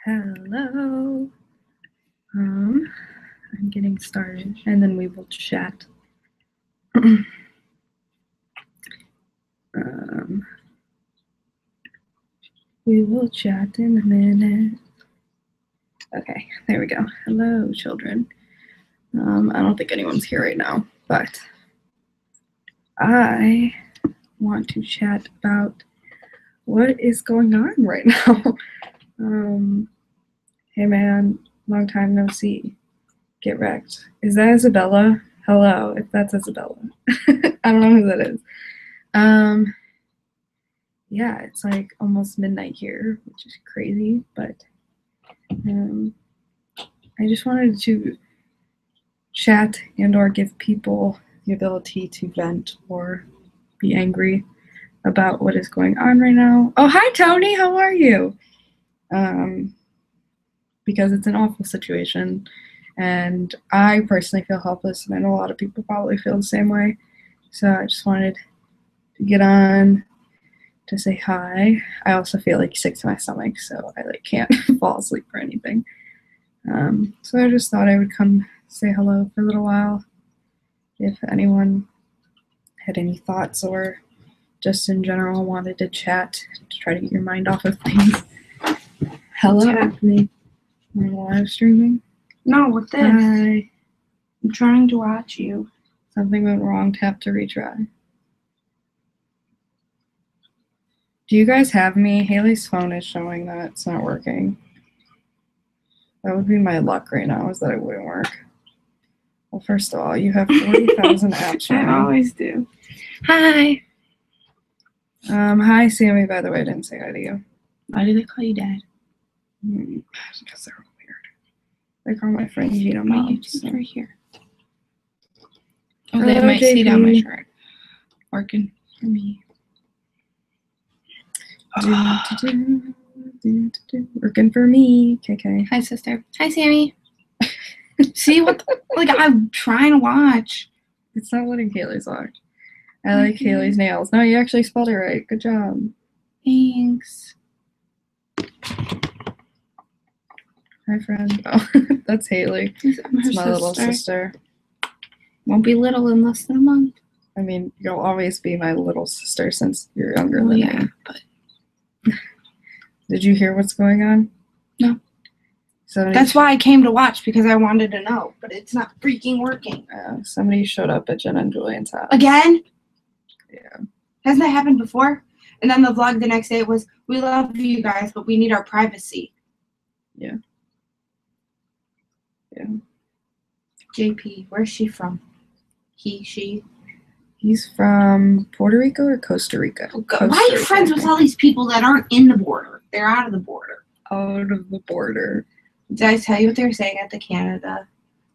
Hello. I'm getting started, and then we will chat. We will chat in a minute. Okay, there we go. Hello, children. I don't think anyone's here right now, but I want to chat about what is going on right now. Hey man, long time no see. Get wrecked. Is that Isabella? Hello, if that's Isabella. I don't know who that is. Yeah, it's like almost midnight here, which is crazy, but I just wanted to chat and or give people the ability to vent or be angry about what is going on right now. Oh, hi Tony, how are you? Because it's an awful situation, and I personally feel helpless, and I know a lot of people probably feel the same way. So I just wanted to get on to say hi. I also feel like sick to my stomach, so I can't fall asleep or anything. So I just thought I would come say hello for a little while. If anyone had any thoughts or just in general wanted to chat to try to get your mind off of things. Hello. What's happening? Am I live streaming? No, with this. Hi. I'm trying to watch you. Something went wrong. Tap to retry. Do you guys have me? Haley's phone is showing that it's not working. That would be my luck right now, is that it wouldn't work. Well, first of all, you have 40,000 apps running. I always do. Hi. Hi, Sammy, by the way. I didn't say hi to you. Why do they call you Dad? Because they're weird. They call my friend Gina My Mom. YouTube's right here. Oh, they have my JP. seat on my shirt. Working for me. Working for me. KK. Hi, sister. Hi, Sammy. See what? I'm trying to watch. It's not letting Haley's watch. I like Haley's nails. No, you actually spelled it right. Good job. Thanks. Hi, friend. Oh, that's Haley. It's my little sister. Won't be little in less than a month. I mean, you'll always be my little sister since you're younger than me. But did you hear what's going on? No. That's why I came to watch, because I wanted to know, but it's not freaking working. Somebody showed up at Jen and Julian's house. Again? Yeah. Hasn't that happened before? And then the vlog the next day was, we love you guys, but we need our privacy. Yeah. Yeah. JP, where's she from? He, she? He's from Puerto Rico or Costa Rica? Why are you friends with all these people that aren't in the border? They're out of the border. Out of the border. Did I tell you what they were saying at the Canada,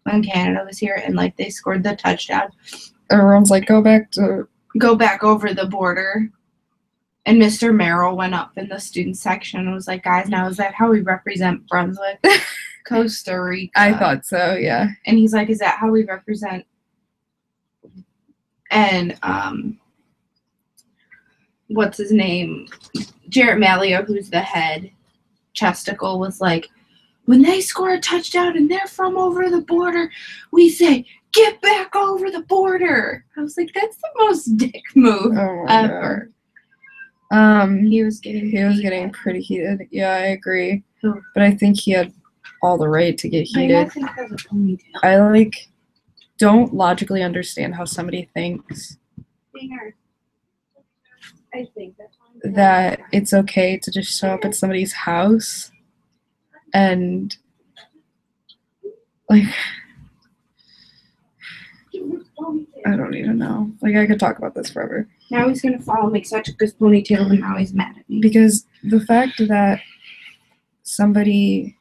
when Canada was here and they scored the touchdown? Everyone's like, go back over the border. And Mr. Merrill went up in the student section and was like, guys, now is that how we represent Brunswick? Costa Rica. I thought so, yeah. And he's like, is that how we represent? And what's his name? Jarrett Malio, who's the head chesticle, was like, when they score a touchdown and they're from over the border, we say, get back over the border. I was like, that's the most dick move ever. He was getting pretty heated. Yeah, I agree. Who? But I think he had all the right to get heated. I think has a ponytail. I don't logically understand how somebody thinks I think that it's okay to just show up at somebody's house and I don't even know. I could talk about this forever. Now he's gonna fall and make such a good ponytail, and now he's mad at me. Because the fact that somebody,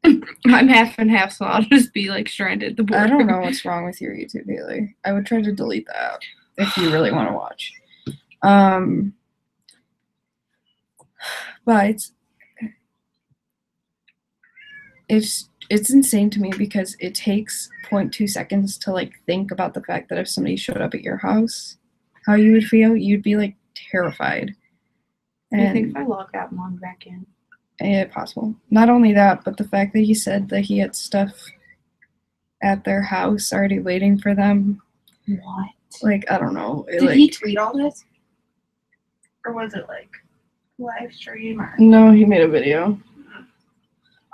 I'm half and half, so I'll just be stranded at the border. I don't know what's wrong with your YouTube, Haley. I would try to delete that if you really want to watch. But it's insane to me because it takes 0.2 seconds to think about the fact that if somebody showed up at your house, how you would feel. You'd be terrified. And you think if I log out and log back in? Yeah, possible. Not only that, but the fact that he said that he had stuff at their house already waiting for them. What? Like, I don't know. Did he tweet all this? Or was it like live stream? Or... No, he made a video.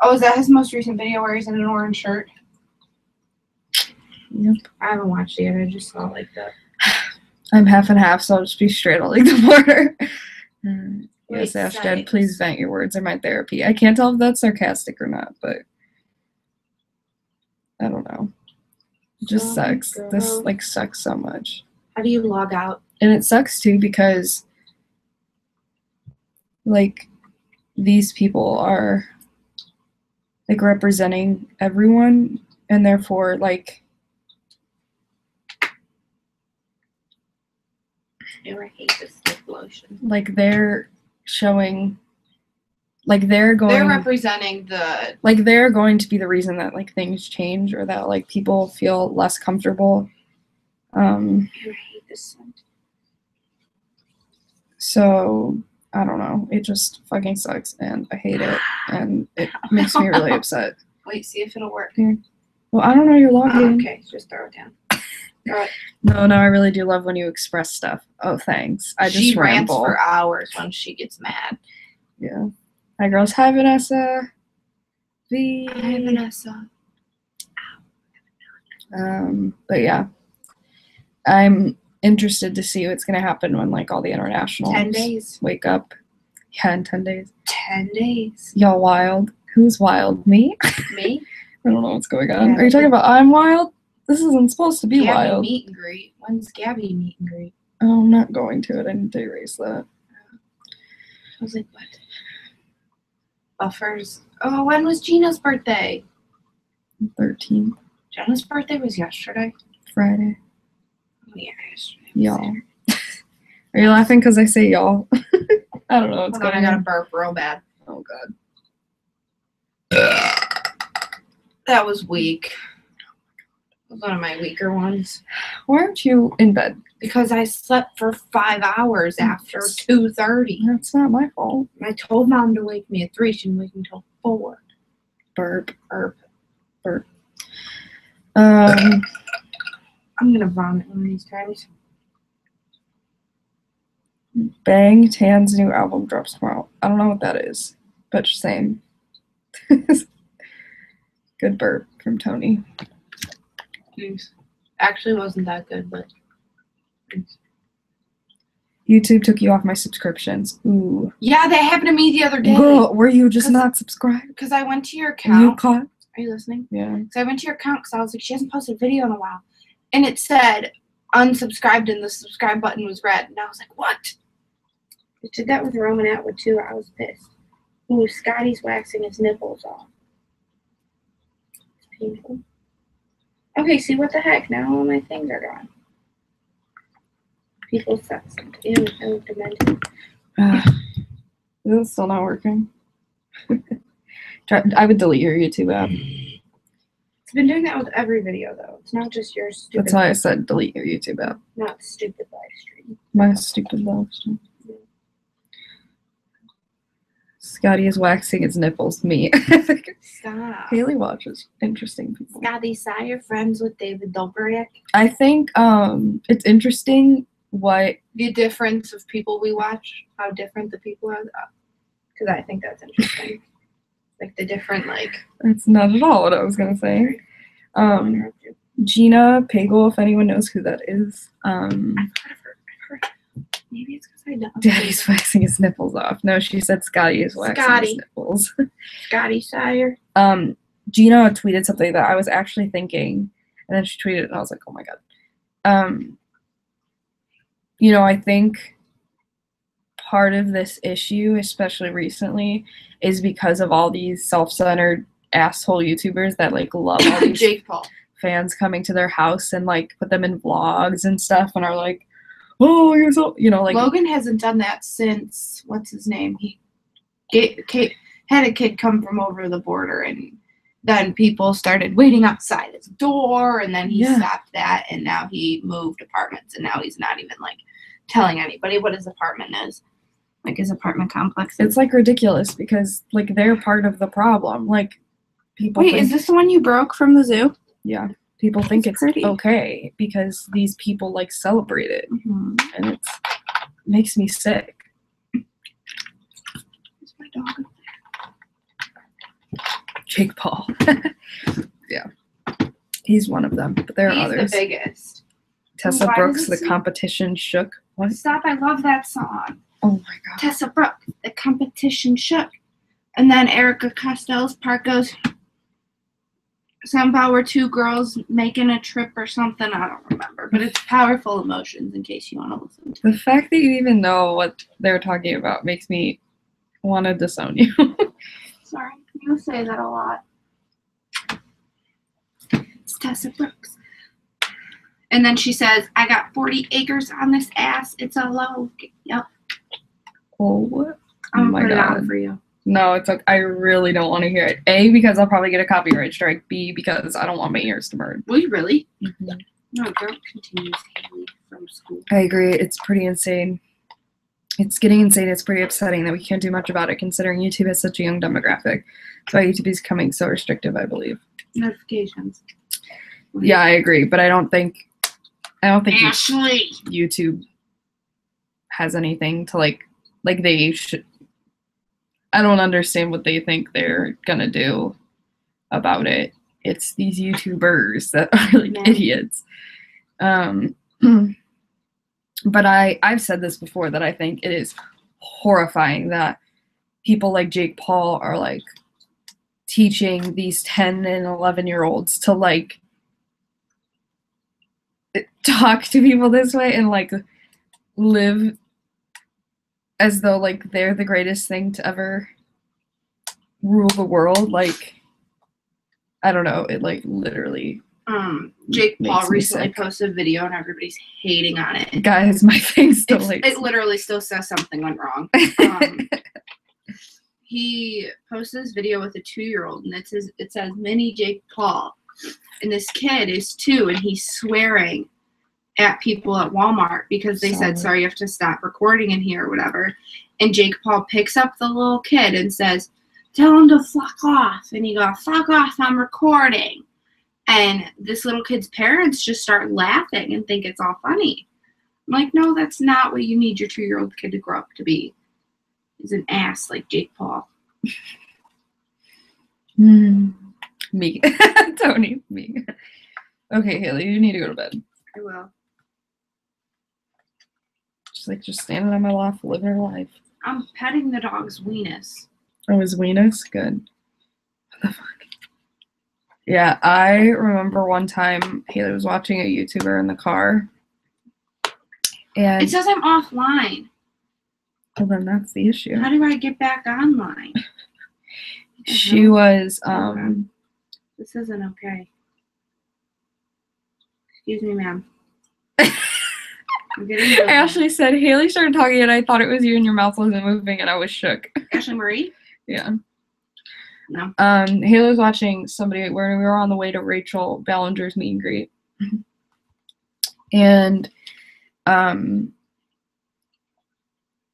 Oh, is that his most recent video where he's in an orange shirt? Yep. I haven't watched it yet. I just saw like the... I'm half and half, so I'll just be straight on like the border. Yes, Wait, Ashton, settings. please vent. Your words are my therapy. I can't tell if that's sarcastic or not, but I don't know. It just sucks. Girl. This like sucks so much. How do you log out? And it sucks too because like these people are like representing everyone, and therefore like I hate this lip lotion. like they're showing like they're representing the like they're going to be the reason that like things change or that like people feel less comfortable. I hate this scent. So I don't know. It just fucking sucks and I hate it and it makes me really upset. Wait, see if it'll work. Well, I don't know, you're logged in. Okay, just throw it down. Throw it. No, I really do love when you express stuff. Oh, thanks. I just She rants ramble for hours when she gets mad. Yeah. Hi, girls. Hi, Vanessa. V. Hi, Vanessa. But yeah, I'm interested to see what's going to happen when like all the internationals 10 days. wake up. Yeah, in 10 days. 10 days. Y'all wild. Who's wild? Me? Me? I don't know what's going on. Yeah, Are you talking about I'm wild? This isn't supposed to be Gabby wild. meet and greet. When's Gabby meet and greet? Oh, I'm not going to it. I need to erase that. I was like, what? Buffers. Oh, when was Gina's birthday? 13th. Jenna's birthday was yesterday. Friday. Oh, yeah, yesterday. Y'all. Are you laughing because I say y'all? I don't know what's Hold on, going I on. gotta burp real bad. Oh, God. That was weak. It was one of my weaker ones. Why aren't you in bed? Because I slept for 5 hours after 2:30. That's not my fault. I told Mom to wake me at 3. She didn't wake me until 4. Burp. Burp. Um, I'm gonna vomit one of these times. Bang Tan's new album drops tomorrow. I don't know what that is, but same. Good burp from Tony. Thanks. Actually, wasn't that good, but. YouTube took you off my subscriptions. Ooh. Yeah, that happened to me the other day. Girl, were you just not subscribed? Because I went to your You account. caught? Are you listening? Yeah. So I went to your account because I was like, she hasn't posted a video in a while. And it said unsubscribed and the subscribe button was red. And I was like, what? I did that with Roman Atwood too. I was pissed. Ooh, Scotty's waxing his nipples off. It's painful. Okay, see what the heck? Now all my things are gone. People suck. Ew, I look demented. Is it still not working? I would delete your YouTube app. It's been doing that with every video though. It's not just your stupid. That's why I said delete your YouTube app. Not stupid live stream. My stupid live stream. Scotty is waxing his nipples. Me. Stop. Haley watches interesting people. Scotty Sire friends with David Dobrik. I think it's interesting what The difference of people we watch, how different the people are. Because I think that's interesting. Like the different, like. that's not at all what I was gonna say. Gina Pagel, if anyone knows who that is. I've heard. Maybe it's because I don't. Daddy's waxing his nipples off. No, she said Scotty is waxing Scotty. his nipples. Scotty Sire. Gina tweeted something that I was actually thinking, and then she tweeted it, and I was like, oh my God. You know, I think part of this issue, especially recently, is because of all these self-centered asshole YouTubers that like love all these Jake Paul. fans coming to their house and like put them in vlogs and stuff and are like, oh, you're so, you know, like Logan hasn't done that since, what's his name? He had a kid come from over the border, and then people started waiting outside his door, and then he stopped that, and now he moved apartments, and now he's not even like telling anybody what his apartment is. like his apartment complex. It's like ridiculous because like they're part of the problem. Like people Wait, think, is this the one you broke from the zoo? yeah, people think That's it's pretty. okay because these people like celebrate it, Mm-hmm. and it makes me sick. It's my dog. Jake Paul. Yeah. He's one of them, but there are He's others. the biggest. Tessa Why Brooks, does it the seem- competition shook. What? Stop, I love that song. Oh my god. Tessa Brooks, the competition shook. And then Erica Costello's part goes, somehow we're two girls making a trip or something. I don't remember. But it's powerful emotions in case you want to listen to it. The fact that you even know what they're talking about makes me want to disown you. Sorry, you say that a lot. It's Tessa Brooks. And then she says, I got 40 acres on this ass. It's a low. Yep. Oh I'm my going to put it God. on for you. no, it's like I really don't want to hear it. A, because I'll probably get a copyright strike. B, because I don't want my ears to burn. Will you really? Mm-hmm. No, don't continue Haley from school. I agree. It's pretty insane. It's getting insane. It's pretty upsetting that we can't do much about it considering YouTube has such a young demographic. That's why YouTube is becoming so restrictive, I believe. Notifications. Yeah, I agree, but I don't think Ashley. YouTube has anything to like they should. I don't understand what they think they're gonna do about it. It's these YouTubers that are like No. idiots. But I've said this before that I think it is horrifying that people like Jake Paul are like teaching these 10 and 11-year-olds to like talk to people this way and like live as though like they're the greatest thing to ever rule the world. Like, I don't know, it like literally Jake Paul makes me recently sick. posted a video and everybody's hating on it. Guys, my thing still like It literally still says something went wrong. He posted this video with a 2-year-old and it says mini Jake Paul. And this kid is 2 and he's swearing at people at Walmart because they said, sorry, you have to stop recording in here or whatever. And Jake Paul picks up the little kid and says, tell him to fuck off. And he goes, fuck off, I'm recording. And this little kid's parents just start laughing and think it's all funny. I'm like, no, that's not what you need your 2-year-old kid to grow up to be. He's an ass like Jake Paul. Me. Tony, me. Okay, Haley, you need to go to bed. I will. Just standing on my loft, living her life. I'm petting the dog's weenus. Oh, his weenus? Good. What the fuck? Yeah, I remember one time Haley was watching a YouTuber in the car. And It says I'm offline. well, then that's the issue. How do I get back online? She was This isn't okay. Excuse me, ma'am. I'm getting nervous. Ashley said Haley started talking and I thought it was you and your mouth wasn't moving and I was shook. Ashley Marie? Yeah. No. Haley was watching somebody where we were on the way to Rachel Ballinger's meet and greet. And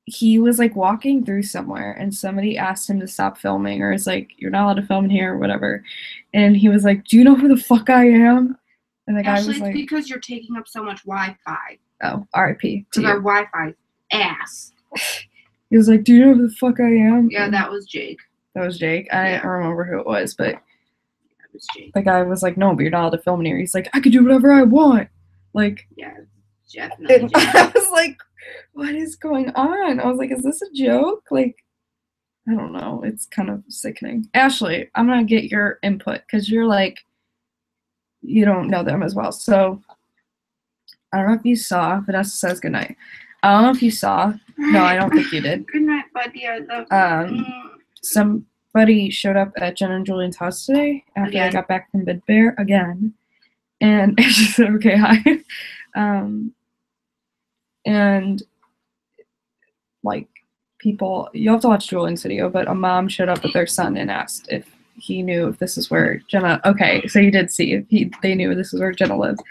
he was like walking through somewhere and somebody asked him to stop filming or is like, you're not allowed to film in here or whatever. And he was like, do you know who the fuck I am? And the guy Ashley, was it's like, because you're taking up so much Wi-Fi. oh, R.I.P. to Because our you. Wi-Fi ass. He was like, do you know who the fuck I am? Yeah, And that was Jake. that was Jake. I don't remember who it was, but That was Jake. the guy was like, no, but you're not allowed to film in here. He's like, I could do whatever I want. Like, Yeah, definitely and Jake. I was like, what is going on? I was like, is this a joke? Like, I don't know. It's kind of sickening. Ashley, I'm going to get your input because you're like, you don't know them as well. So, I don't know if you saw, Vanessa says goodnight. I don't know if you saw. No, I don't think you did. Good night, buddy. I love you. Somebody showed up at Jen and Julian's house today after I Again. got back from Bid Bear again. And she said, okay, hi. And like people, you have to watch Julian's video, but a mom showed up with their son and asked if he knew if this is where Jenna, okay, so you did see if they knew this is where Jenna lives.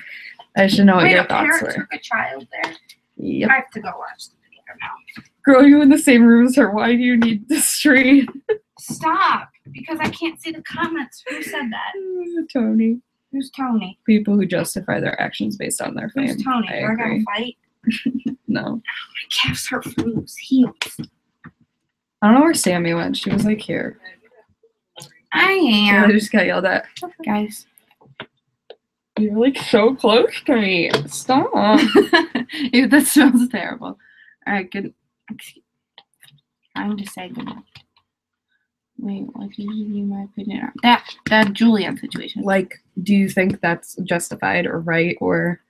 I should know what Wait, your a thoughts parent were. took a child there? Yep. I have to go watch the video now. Girl, you in the same room as her. Why do you need the stream? Stop, because I can't see the comments. Who said that? Tony. Who's Tony? People who justify their actions based on their fame. Who's Tony? I We're gonna agree. fight. No. My calves hurt from those heels. I don't know where Sammy went. She was like here. I I am. just got yelled at. Guys. You're like so close to me. Stop. Ew, that smells terrible. Alright, good. I'm just saying good night. Wait, what did you give you my opinion on? That Julian situation. Like, do you think that's justified or right or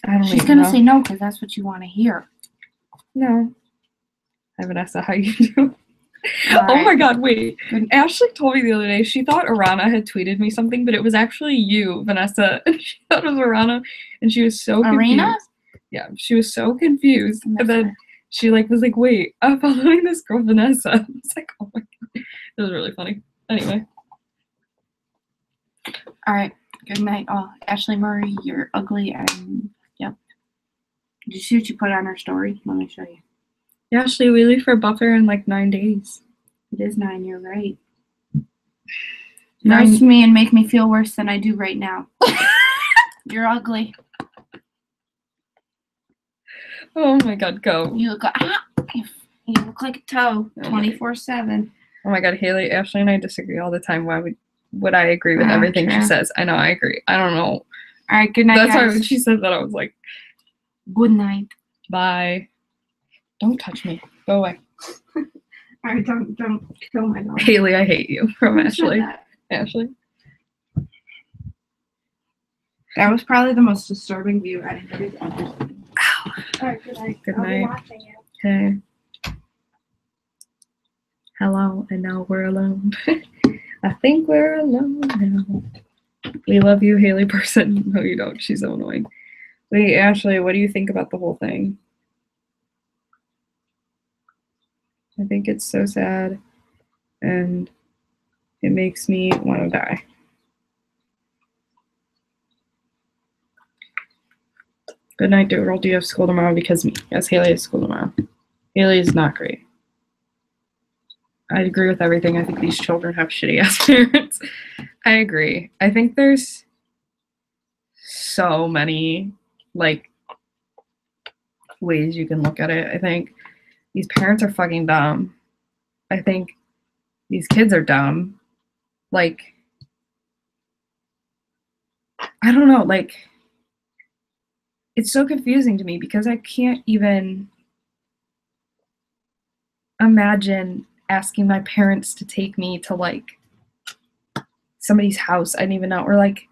I don't She's even gonna know. say no because that's what you want to hear. No. Hi Vanessa, how you doing? All Oh my right. god, wait. Ashley told me the other day she thought Arana had tweeted me something, but it was actually you, Vanessa. And she thought it was Arana, and she was so confused. Arena? Yeah, she was so confused. That's And then fair. she like was like, wait, I'm following this girl Vanessa. I was like, oh my god. It was really funny. Anyway. All right. Good night, all. Ashley Murray, you're ugly and yep. Did you see what you put on her story? Let me show you. Yeah, Ashley, we leave for buffer in like 9 days. It is 9. You're right. 9 Roast me and make me feel worse than I do right now. You're ugly. Oh my god, go. You look you look like a toe. 24/7. Oh my god, Haley, Ashley and I disagree all the time. Why would I agree with Oh, everything she true. says? I know, I agree. I don't know. All right. Good night, That's why guys. when she said that, I was like, Good night. bye. Don't touch me. Go away. All right. Don't kill my dog. Haley, I hate you. From Who said Ashley. that? Ashley. That was probably the most disturbing view anybody's ever seen. Ow. All right. Good night. Good I'll be night. watching you. Okay. Hello, and now we're alone. I think we're alone now. We love you, Haley person. No, you don't. She's so annoying. Wait, Ashley, what do you think about the whole thing? I think it's so sad, and it makes me want to die. Good night, Doodle. Do you have school tomorrow? Because me. Yes, Haley has school tomorrow. Haley is not great. I agree with everything. I think these children have shitty ass parents. I agree. I think there's so many like ways you can look at it. I think these parents are fucking dumb. I think these kids are dumb. Like, I don't know, like, it's so confusing to me because I can't even imagine asking my parents to take me to like somebody's house I didn't even know, or like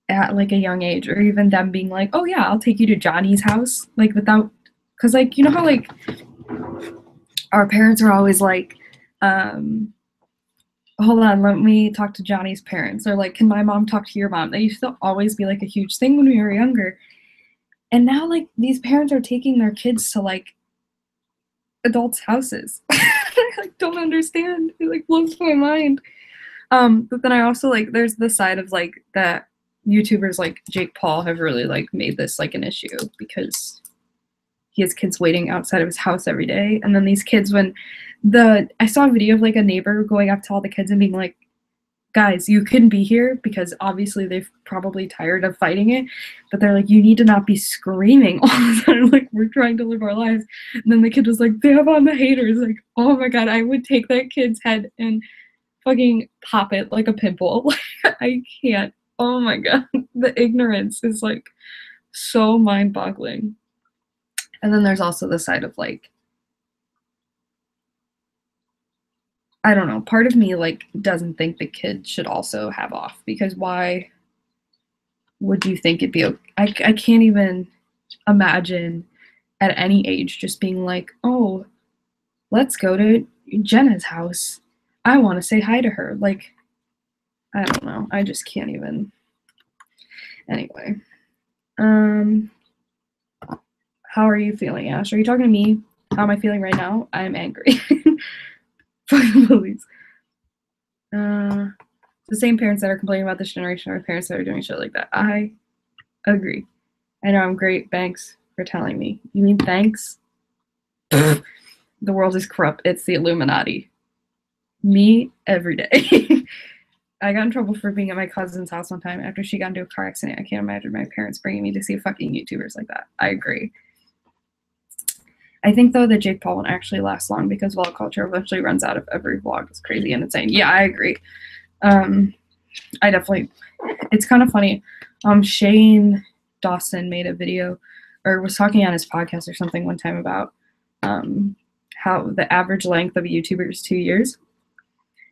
at like a young age, or even them being like, oh yeah, I'll take you to Johnny's house, like without, because like, you know how like our parents are always like, hold on, let me talk to Johnny's parents, or like, can my mom talk to your mom? That used to always be like a huge thing when we were younger. And now like these parents are taking their kids to like adults' houses. I like don't understand. It like blows my mind. But then I also like there's the side of like that YouTubers like Jake Paul have really like made this like an issue because he has kids waiting outside of his house every day. And then these kids, when I saw a video of like a neighbor going up to all the kids and being like, guys, you couldn't be here, because obviously they're probably tired of fighting it, but they're like, you need to not be screaming all the time, like we're trying to live our lives. And then the kid was like, they have on the haters. Like, oh my god, I would take that kid's head and fucking pop it like a pimple. I can't. Oh my god, the ignorance is like so mind-boggling. And then there's also the side of like, I don't know, part of me like doesn't think the kid should also have off, because why would you think it'd be okay? I can't even imagine at any age just being like, oh, let's go to Jenna's house. I want to say hi to her. Like, I don't know. I just can't even. Anyway. How are you feeling, Ash? Are you talking to me? How am I feeling right now? I'm angry. Fucking police. The same parents that are complaining about this generation are parents that are doing shit like that. I agree. I know I'm great. Thanks for telling me. You mean thanks? The world is corrupt. It's the Illuminati. Me every day. I got in trouble for being at my cousin's house one time after she got into a car accident. I can't imagine my parents bringing me to see fucking YouTubers like that. I agree. I think, though, that Jake Paul won't actually last long because vlog culture eventually runs out of every vlog. It's crazy and insane. Yeah, I agree. I definitely, it's kind of funny. Shane Dawson made a video or was talking on his podcast or something one time about how the average length of a YouTuber is 2 years.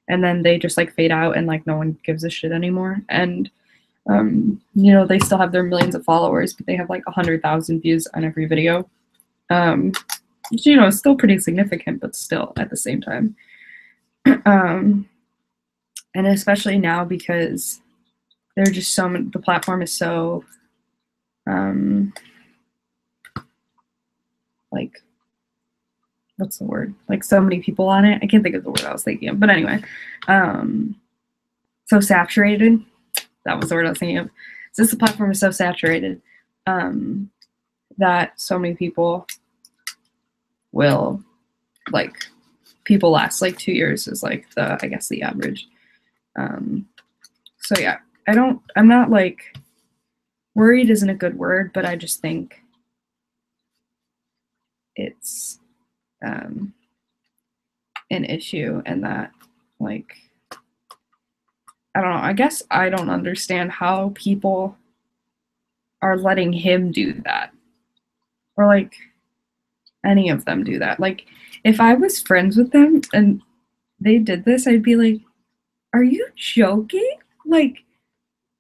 And then they just like fade out and like no one gives a shit anymore. And, you know, they still have their millions of followers, but they have like 100,000 views on every video. Which, you know, is still pretty significant, but still at the same time. And especially now because there are just so many, the platform is so, like, what's the word? Like so many people on it. I can't think of the word I was thinking of, but anyway, so saturated. That was the word I was thinking of. Since the platform is so saturated, that so many people will, like, people last like 2 years is like the, I guess, the average. So yeah, I'm not like, worried isn't a good word, but I just think it's an issue, and that, like, I don't know, I guess I don't understand how people are letting him do that, or like any of them do that. Like, if I was friends with them and they did this, I'd be like, are you joking? Like,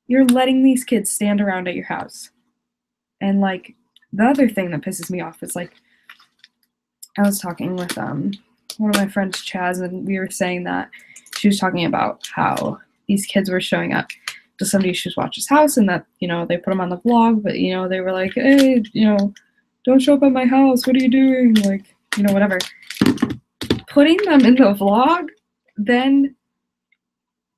you're letting these kids stand around at your house. And like, the other thing that pisses me off is, like, I was talking with one of my friends, Chaz, and we were saying that she was talking about how these kids were showing up to somebody who's watch his house, and that, you know, they put them on the vlog, but, you know, they were like, hey, you know, don't show up at my house, what are you doing? Like, you know, whatever. Putting them in the vlog then,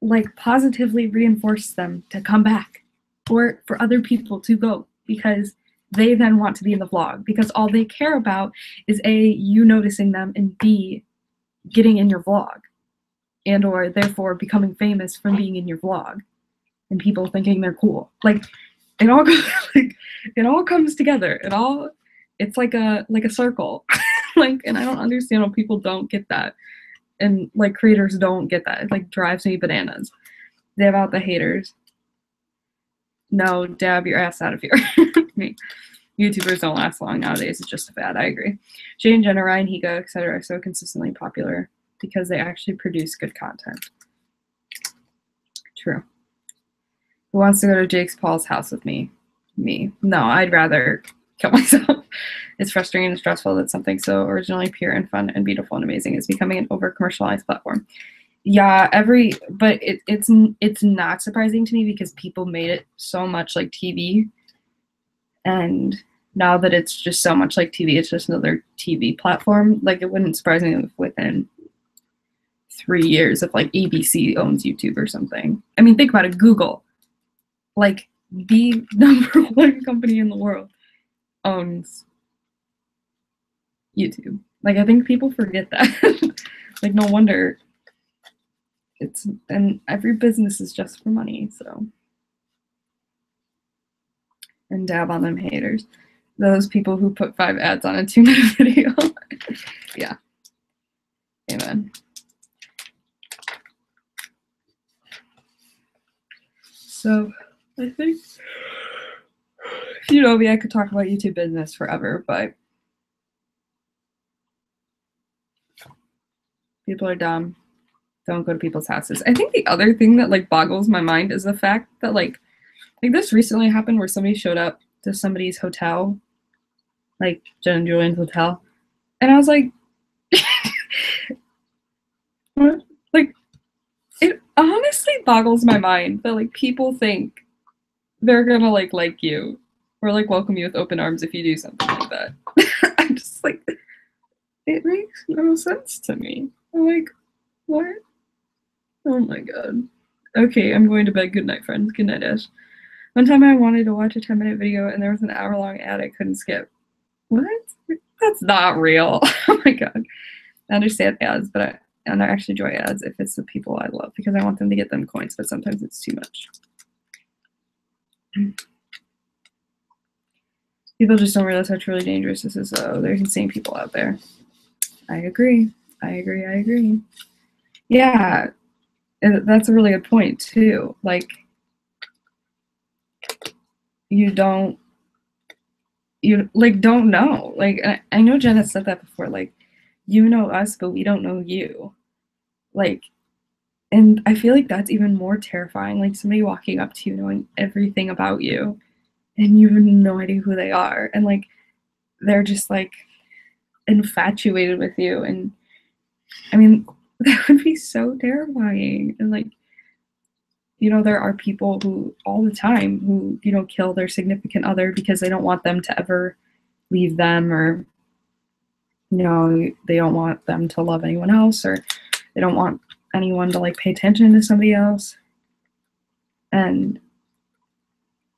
like, positively reinforces them to come back, or for other people to go, because they then want to be in the vlog, because all they care about is A, you noticing them, and B, getting in your vlog, and or therefore becoming famous from being in your vlog, and people thinking they're cool. Like, it all like, it all comes together. It's like a circle. Like, and I don't understand how people don't get that, and like creators don't get that. It like drives me bananas. They have out the haters. No, dab your ass out of here. Me. YouTubers don't last long nowadays. It's just a fad. I agree. Jane, Jenna, Ryan, Higa, etc. are so consistently popular because they actually produce good content. True. Who wants to go to Jake Paul's house with me? Me. No, I'd rather kill myself. It's frustrating and stressful that something so originally pure and fun and beautiful and amazing is becoming an over-commercialized platform. Yeah, but it's not surprising to me because people made it so much like TV, and now that it's just so much like TV, it's just another TV platform. Like, it wouldn't surprise me if within 3 years if like ABC owns YouTube or something. I mean, think about it. Google, like the #1 company in the world, owns YouTube. Like, I think people forget that. Like, no wonder. And every business is just for money, so. And dab on them haters. Those people who put 5 ads on a 2-minute video. Yeah. Amen. So, I think, you know me, I could talk about YouTube business forever, but people are dumb. Don't go to people's houses. I think the other thing that like boggles my mind is the fact that like this recently happened where somebody showed up to somebody's hotel, like Jen and Julian's hotel, and I was like, what? Like, it honestly boggles my mind that like people think they're gonna like you or like welcome you with open arms if you do something like that. I'm just like, it makes no sense to me. I'm like, what? Oh my god. Okay, I'm going to bed. Good night, friends. Good night, Ash. One time I wanted to watch a 10-minute video and there was an hour-long ad I couldn't skip. What? That's not real. Oh my god. I understand ads, but I actually enjoy ads if it's the people I love because I want them to get them coins, but sometimes it's too much. People just don't realize how truly dangerous this is. There's insane people out there. I agree. Yeah, that's a really good point too. Like, you don't know. Like, I know Jen has said that before. Like, you know us, but we don't know you. Like, and I feel like that's even more terrifying. Like, somebody walking up to you knowing everything about you, and you have no idea who they are, and like they're just like infatuated with you. And I mean, that would be so terrifying. And like, you know, there are people who all the time who, you know, kill their significant other because they don't want them to ever leave them, or, you know, they don't want them to love anyone else, or they don't want anyone to like pay attention to somebody else. And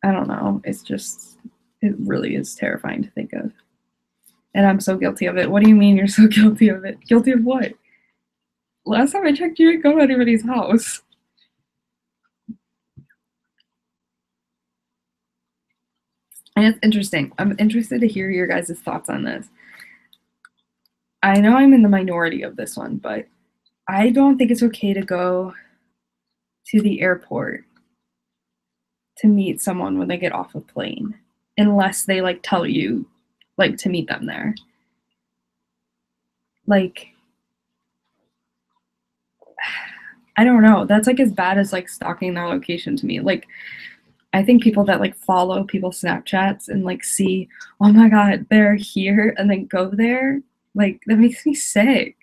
I don't know, it's just, it really is terrifying to think of. And I'm so guilty of it. What do you mean you're so guilty of it? Guilty of what? Last time I checked, you didn't go to anybody's house. And it's interesting. I'm interested to hear your guys' thoughts on this. I know I'm in the minority of this one, but I don't think it's okay to go to the airport to meet someone when they get off a plane, unless they like tell you like to meet them there. Like, I don't know. That's like as bad as like stalking their location to me. Like, I think people that like follow people's Snapchats and like see, oh my god, they're here, and then go there, like that makes me sick.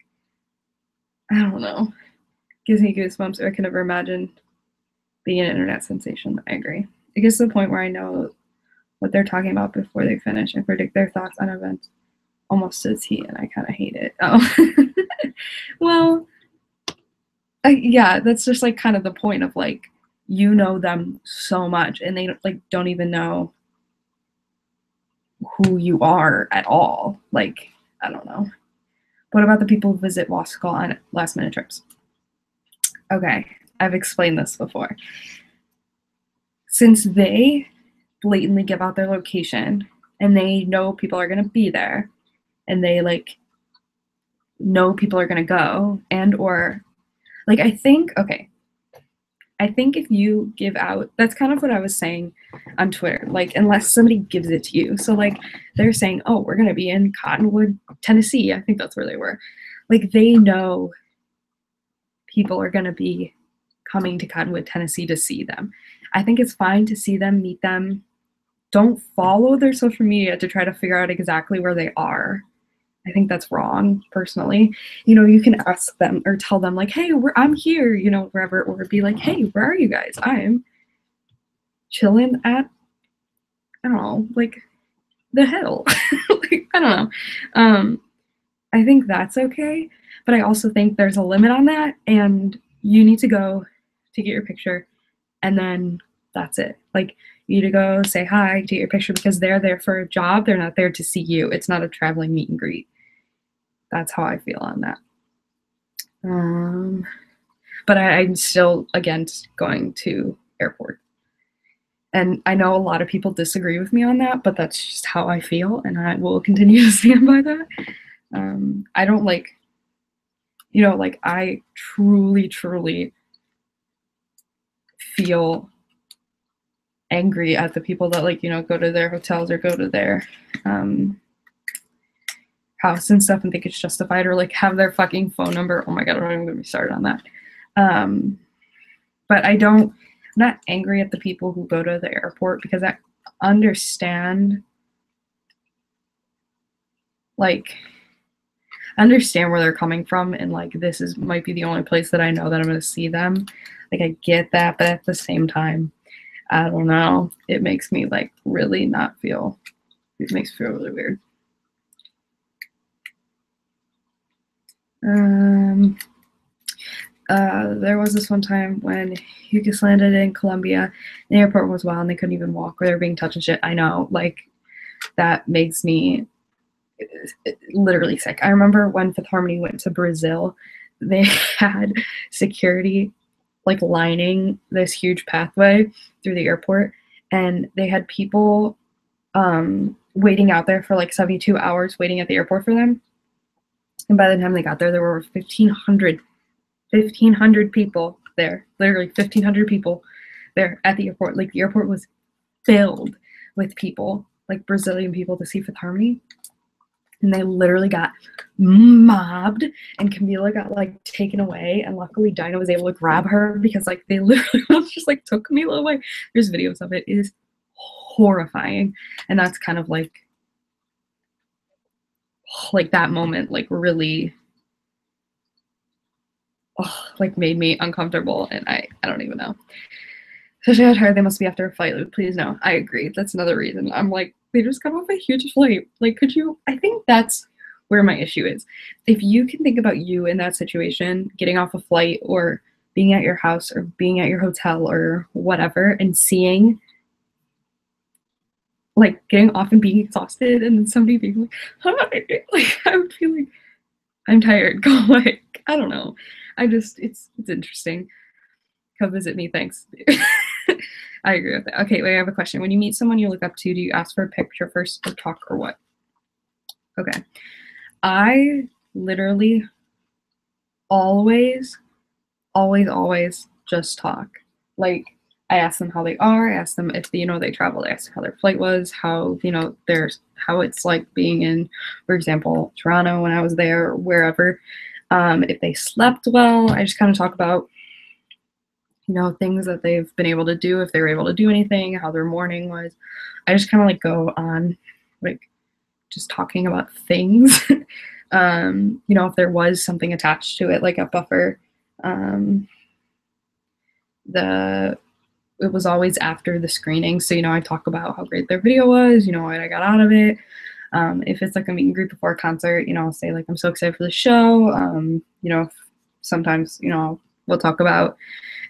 I don't know. Gives me goosebumps. I can never imagine being an internet sensation. I agree. It gets to the point where I know what they're talking about before they finish and predict their thoughts on events almost to the T, and I kind of hate it. Oh, well, yeah, that's just like kind of the point of like, you know them so much and they like don't even know who you are at all. Like, I don't know. What about the people who visit Waskal on last minute trips? Okay, I've explained this before. Since they blatantly give out their location and they know people are going to be there, and they like know people are going to go, and or like, I think if you give out, that's kind of what I was saying on Twitter, like, unless somebody gives it to you. So like, they're saying, oh, we're going to be in Cottonwood, Tennessee. I think that's where they were. Like, they know people are going to be coming to Cottonwood, Tennessee to see them. I think it's fine to see them, meet them. Don't follow their social media to try to figure out exactly where they are. I think that's wrong, personally. You know, you can ask them or tell them like, hey, I'm here, you know, wherever, or be like, hey, where are you guys? I'm chilling at, I don't know, like the hill. Like, I don't know. I think that's okay, but I also think there's a limit on that, and you need to go to get your picture, and then that's it. Like, you need to go say hi, to get your picture, because they're there for a job. They're not there to see you. It's not a traveling meet and greet. That's how I feel on that. But I'm still against going to airport. And I know a lot of people disagree with me on that, but that's just how I feel, and I will continue to stand by that. I don't like, you know, like, I truly feel angry at the people that, like, you know, go to their hotels or go to their house and stuff and think it's justified, or like have their fucking phone number. Oh my god, I'm not even gonna be started on that. But I'm not angry at the people who go to the airport, because I understand, like, I understand where they're coming from, and like, this might be the only place that I know that I'm going to see them. Like, I get that, but at the same time, I don't know. It makes me like really not feel. It makes me feel really weird. There was this one time when Yukis landed in Colombia. The airport was wild, and they couldn't even walk, or they were being touched and shit. I know, like, that makes me literally sick. I remember when Fifth Harmony went to Brazil, they had security like lining this huge pathway through the airport, and they had people waiting out there for like 72 hours waiting at the airport for them. And by the time they got there were 1,500 people there, literally 1,500 people there at the airport. Like the airport was filled with people, like Brazilian people, to see Fifth Harmony. And they literally got mobbed, and Camila got like taken away, and luckily Dinah was able to grab her because like they literally just like took Camila away. There's videos of it. It is horrifying. And that's kind of like that moment like really like made me uncomfortable, and I don't even know. Especially how tired they must be after a flight. Like, please no. I agree. That's another reason. I'm like, they just got off a huge flight. Like, could you? I think that's where my issue is. If you can think about you in that situation, getting off a flight or being at your house or being at your hotel or whatever, and seeing, like, getting off and being exhausted, and then somebody being like, hi, like, I would feel like, I'm tired. Go away. I don't know. It's interesting. Come visit me. Thanks. I agree with that. Okay, wait, I have a question. When you meet someone you look up to, do you ask for a picture first or talk or what? Okay. I literally always just talk. Like, I ask them how they are. I ask them if, they traveled. I ask them how their flight was, how, how it's like being in, for example, Toronto when I was there, or wherever. If they slept well, I just kind of talk about, things that they've been able to do, if they were able to do anything, how their morning was. I just kind of like go on, like, just talking about things. If there was something attached to it, like a buffer, it was always after the screening. So, I talk about how great their video was, what I got out of it. If it's like a meet and greet before a concert, I'll say like, I'm so excited for the show. Sometimes, we'll talk about,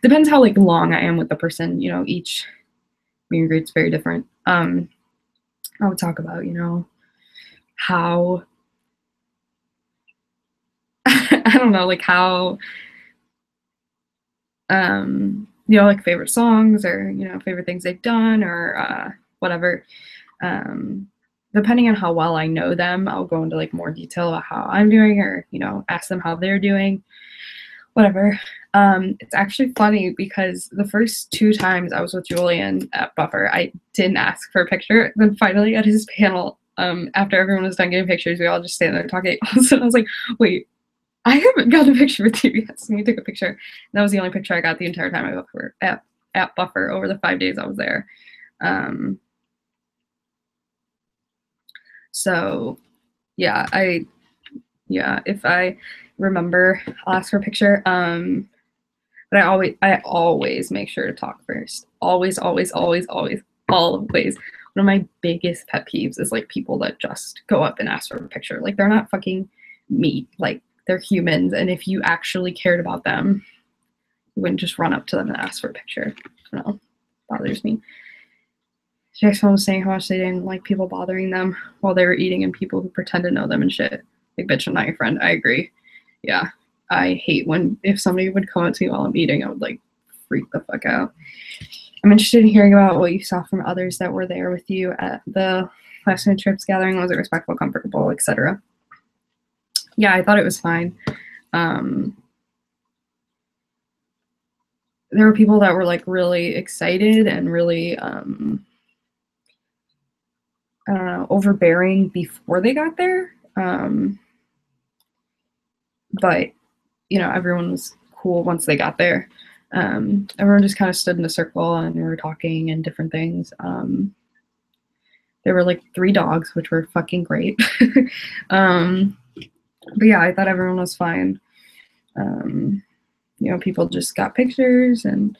depends how like long I am with the person, each meet and greet's very different. I would talk about, how, I don't know, like how, like favorite songs or, favorite things they've done or whatever. Depending on how well I know them, I'll go into like more detail about how I'm doing or, ask them how they're doing, whatever. It's actually funny because the first 2 times I was with Julian at Buffer, I didn't ask for a picture. Then finally at his panel, after everyone was done getting pictures, we all just stand there talking. So I was like, wait, I haven't gotten a picture with you yet. So we took a picture. And that was the only picture I got the entire time I was at Buffer over the 5 days I was there. So yeah, if I remember, I'll ask for a picture. But I always make sure to talk first. Always. One of my biggest pet peeves is like people that just go up and ask for a picture. Like, they're not fucking meat. Like, they're humans. And if you actually cared about them, you wouldn't just run up to them and ask for a picture. I don't know. It bothers me. Jackson was saying how much they didn't like people bothering them while they were eating and people who pretend to know them and shit. Like, bitch, I'm not your friend. I agree. Yeah. I hate if somebody would come up to me while I'm eating, I would like freak the fuck out. I'm interested in hearing about what you saw from others that were there with you at the last minute trips gathering. Was it respectful, comfortable, etc.? Yeah, I thought it was fine. There were people that were like really excited and really, I don't know, overbearing before they got there. But everyone was cool once they got there. Everyone just kind of stood in a circle and we were talking and different things. There were like 3 dogs, which were fucking great. But yeah, I thought everyone was fine. People just got pictures and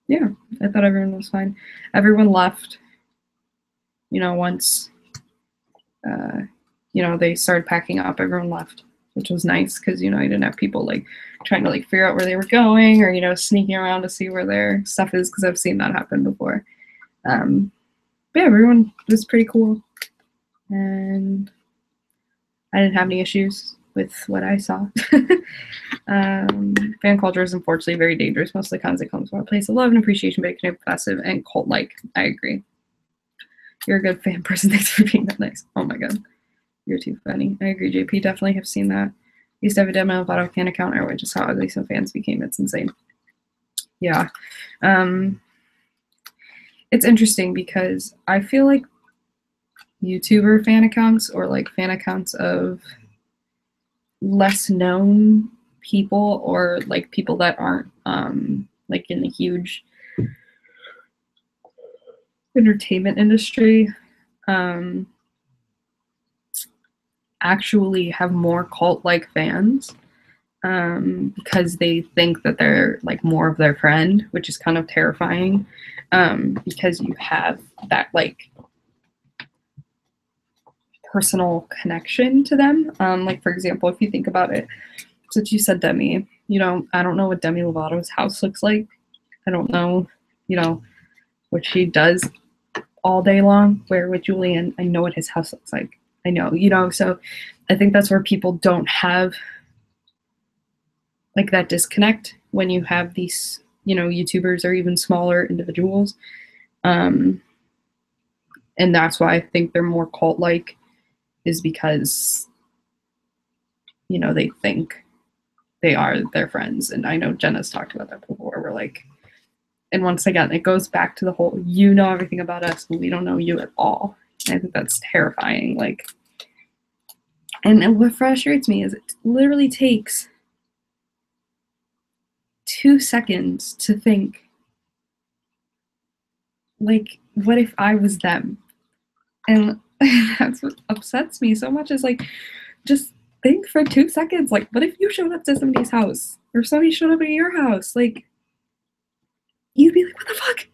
yeah, I thought everyone was fine. Everyone left, once, they started packing up, everyone left, which was nice because, I didn't have people like trying to like figure out where they were going or, sneaking around to see where their stuff is because I've seen that happen before. But yeah, everyone was pretty cool. and I didn't have any issues with what I saw. Fan culture is unfortunately very dangerous. Most of the cons it comes from a place of love and appreciation, but it can be passive and cult-like. I agree. You're a good fan person. Thanks for being that nice. Oh my god. You're too funny. I agree, JP. Definitely have seen that. Used to have a demo without a fan account, or just how ugly some fans became. It's insane. Yeah. It's interesting because I feel like YouTuber fan accounts, or like fan accounts of less known people, or like people that aren't like in the huge entertainment industry, actually have more cult-like fans, because they think that they're like more of their friend, which is kind of terrifying, because you have that like personal connection to them. Like for example, if you think about it, since you said Demi, I don't know what Demi Lovato's house looks like. I don't know, what she does all day long. Where with Julian, I know what his house looks like. I know, so I think that's where people don't have like that disconnect when you have these, YouTubers or even smaller individuals. And that's why I think they're more cult-like, is because, they think they are their friends. And I know Jenna's talked about that before. We're like, and once again, it goes back to the whole, you know everything about us, but we don't know you at all. And I think that's terrifying. Like, and what frustrates me is it literally takes 2 seconds to think, like, what if I was them? And that's what upsets me so much, is like, just think for 2 seconds, like, what if you showed up to somebody's house, or somebody showed up at your house? Like, you'd be like, what the fuck?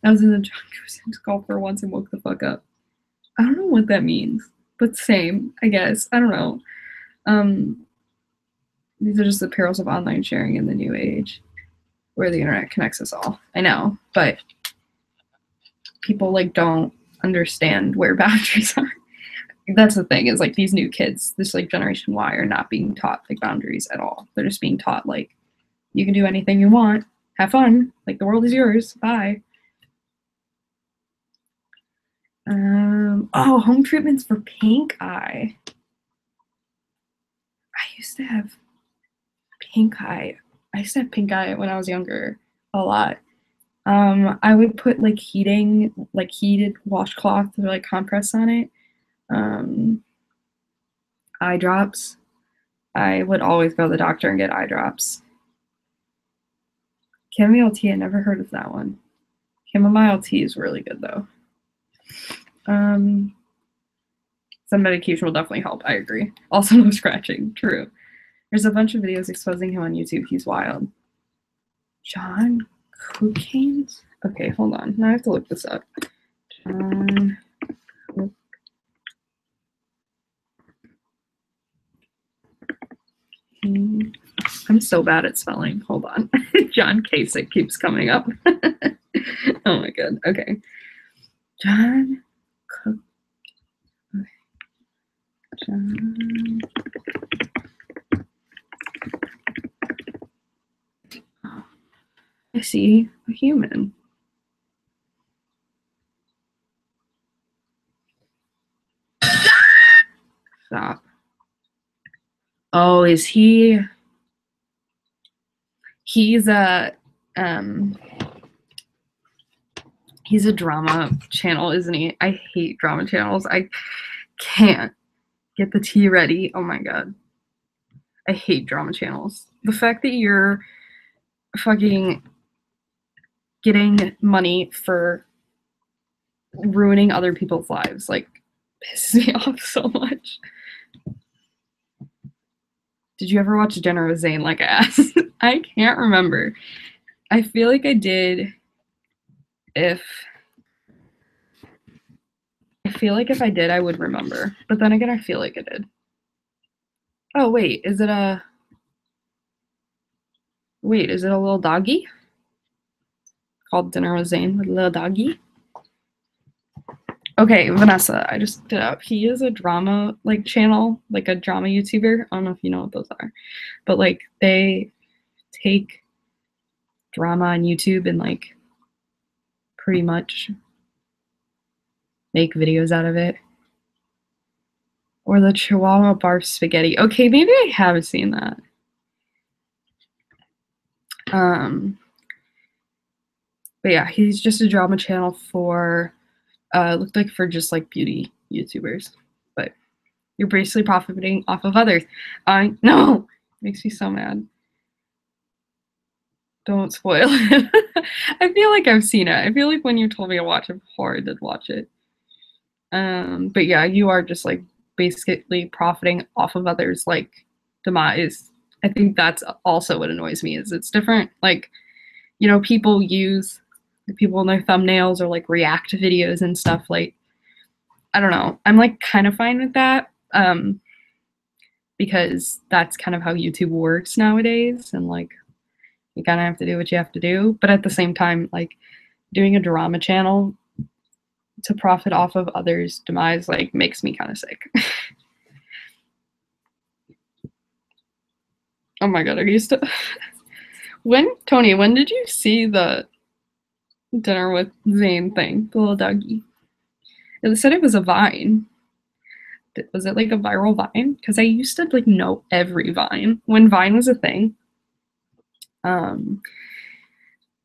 I was in the John Cusack's call for once and woke the fuck up. I don't know what that means, but same, I guess. I don't know. These are just the perils of online sharing in the new age, where the internet connects us all. I know, but people like don't understand where boundaries are. That's the thing, is like these new kids, this like Generation Y, are not being taught like boundaries at all. They're just being taught like, you can do anything you want, have fun, like the world is yours, bye. Home treatments for pink eye. I used to have pink eye. I used to have pink eye when I was younger, a lot. I would put like heated washcloth or like compress on it. Eye drops. I would always go to the doctor and get eye drops. Chamomile tea, I never heard of that one. Chamomile tea is really good though. Some medication will definitely help. I agree. Also, no scratching. True. There's a bunch of videos exposing him on YouTube. He's wild. John Cookhanes? Okay, hold on. Now I have to look this up. John Cook. I'm so bad at spelling. Hold on. John Kasich keeps coming up. Oh my god. Okay. John Cook. John. Oh, I see a human. Stop. Oh, is he? He's a drama channel, isn't he? I hate drama channels. I can't get the tea ready. Oh my god. I hate drama channels. The fact that you're fucking getting money for ruining other people's lives, like, pisses me off so much. Did you ever watch Dinner with Zayn, like I asked? I can't remember. I feel like I did. If I did, I would remember. But then again, I feel like I did. Oh, wait, is it a little doggy? Called Dinner with Zayn with a little doggy? Okay, Vanessa, I just looked it up. He is a drama like channel, like a drama YouTuber. I don't know if you know what those are, but like they take drama on YouTube and like pretty much make videos out of it. Or the Chihuahua Barf Spaghetti. Okay, maybe I have seen that. But yeah, he's just a drama channel for looked like for just like beauty YouTubers. But you're basically profiting off of others. I know. Makes me so mad. Don't spoil it. I feel like I've seen it. I feel like when you told me to watch it before, I did watch it. But yeah, you are just like basically profiting off of others' like demise. I think that's also what annoys me is it's different. Like, you know, people use people in their thumbnails or like react to videos and stuff. Like, I don't know. I'm like kind of fine with that. Because that's kind of how YouTube works nowadays, and like you kind of have to do what you have to do. But at the same time, like doing a drama channel to profit off of others' demise like makes me kind of sick. Oh my god, are you still Tony, when did you see the dinner with Zane thing, the little doggy? It said it was a Vine. Was it like a viral Vine? Because I used to like know every Vine when Vine was a thing.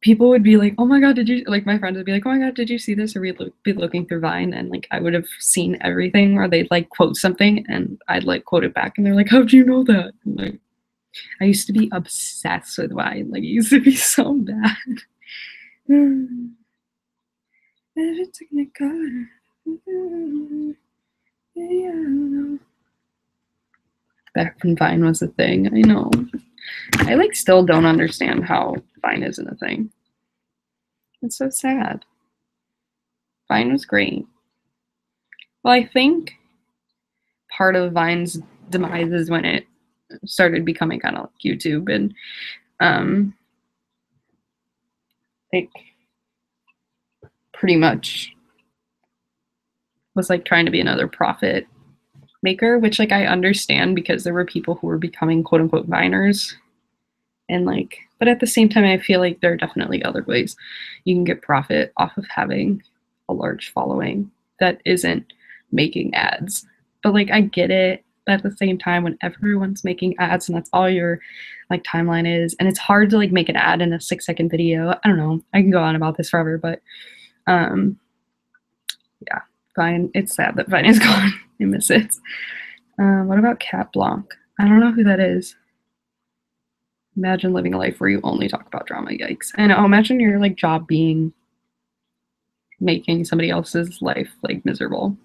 People would be like, "Oh my god, did you?" Like my friends would be like, "Oh my god, did you see this?" Or we'd be looking through Vine, and like I would have seen everything, or they'd like quote something, and I'd like quote it back, and they're like, "How'd you know that?" And, like I used to be obsessed with Vine. Like it used to be so bad. Back when Vine was a thing, I know. I like still don't understand how Vine isn't a thing. It's so sad. Vine was great. Well, I think part of Vine's demise is when it started becoming kind of like YouTube and like pretty much was like trying to be another profit maker, which like I understand because there were people who were becoming quote unquote Viners. And like, but at the same time, I feel like there are definitely other ways you can get profit off of having a large following that isn't making ads. But like, I get it. But at the same time, when everyone's making ads and that's all your like timeline is, and it's hard to like make an ad in a 6-second video. I don't know. I can go on about this forever, but yeah, Vine. It's sad that Vine is gone. I miss it. What about Cat Blanc? I don't know who that is. Imagine living a life where you only talk about drama. Yikes. I know. Imagine your like job being making somebody else's life like miserable.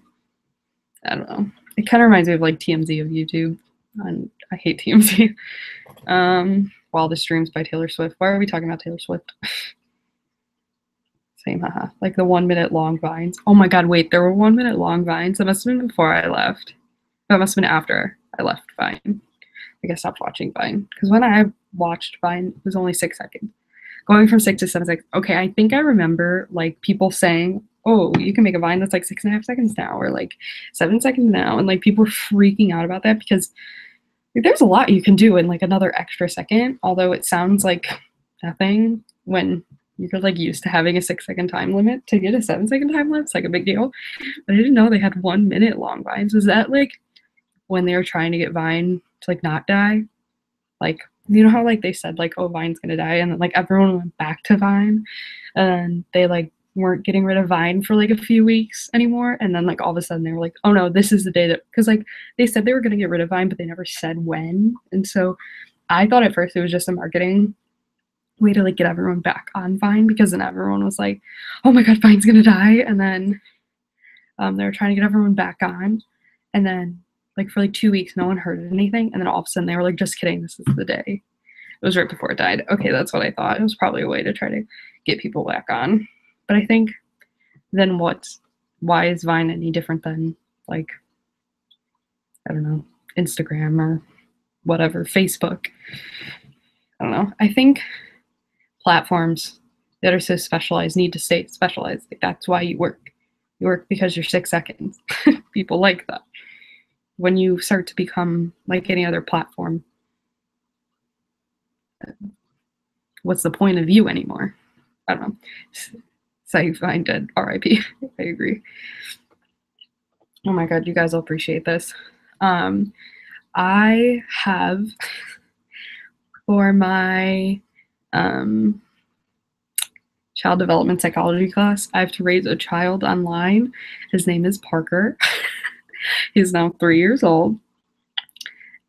I don't know. It kind of reminds me of like TMZ of YouTube. And I hate TMZ. Wildest Dreams by Taylor Swift. Why are we talking about Taylor Swift? Same, haha. Like the 1 minute long vines. Oh my god, wait, there were 1 minute long vines. That must have been before I left. That must have been after I left Vine. I stopped watching Vine. Because when I watched Vine, it was only 6 seconds. Going from 6 to 7 seconds. Okay, I think I remember like people saying, oh, you can make a Vine that's like 6.5 seconds now, or like 7 seconds now. And like people were freaking out about that because like, there's a lot you can do in like another extra second, although it sounds like nothing when you're like used to having a 6-second time limit. To get a 7-second time limit, it's like a big deal. But I didn't know they had 1 minute long Vines. Was that like when they were trying to get Vine to like not die? Like, you know how like they said like, oh, Vine's gonna die, and then like everyone went back to Vine, and they like weren't getting rid of Vine for like a few weeks anymore, and then like all of a sudden they were like, oh no, this is the day that, because like they said they were gonna get rid of Vine, but they never said when. And so I thought at first it was just a marketing way to like get everyone back on Vine, because then everyone was like, oh my god, Vine's gonna die, and then they were trying to get everyone back on, and then like for like 2 weeks no one heard anything, and then all of a sudden they were like, just kidding, this is the day. It was right before it died. Okay, that's what I thought. It was probably a way to try to get people back on. But I think then why is Vine any different than like, I don't know, Instagram or whatever, Facebook? I don't know. I think platforms that are so specialized need to stay specialized. Like that's why you work. You work because you're 6 seconds. People like that. When you start to become like any other platform, what's the point of you anymore? I don't know. Say fine dead. R.I.P. I agree. Oh my god, you guys will appreciate this. I have for my child development psychology class, I have to raise a child online. His name is Parker. He's now 3 years old.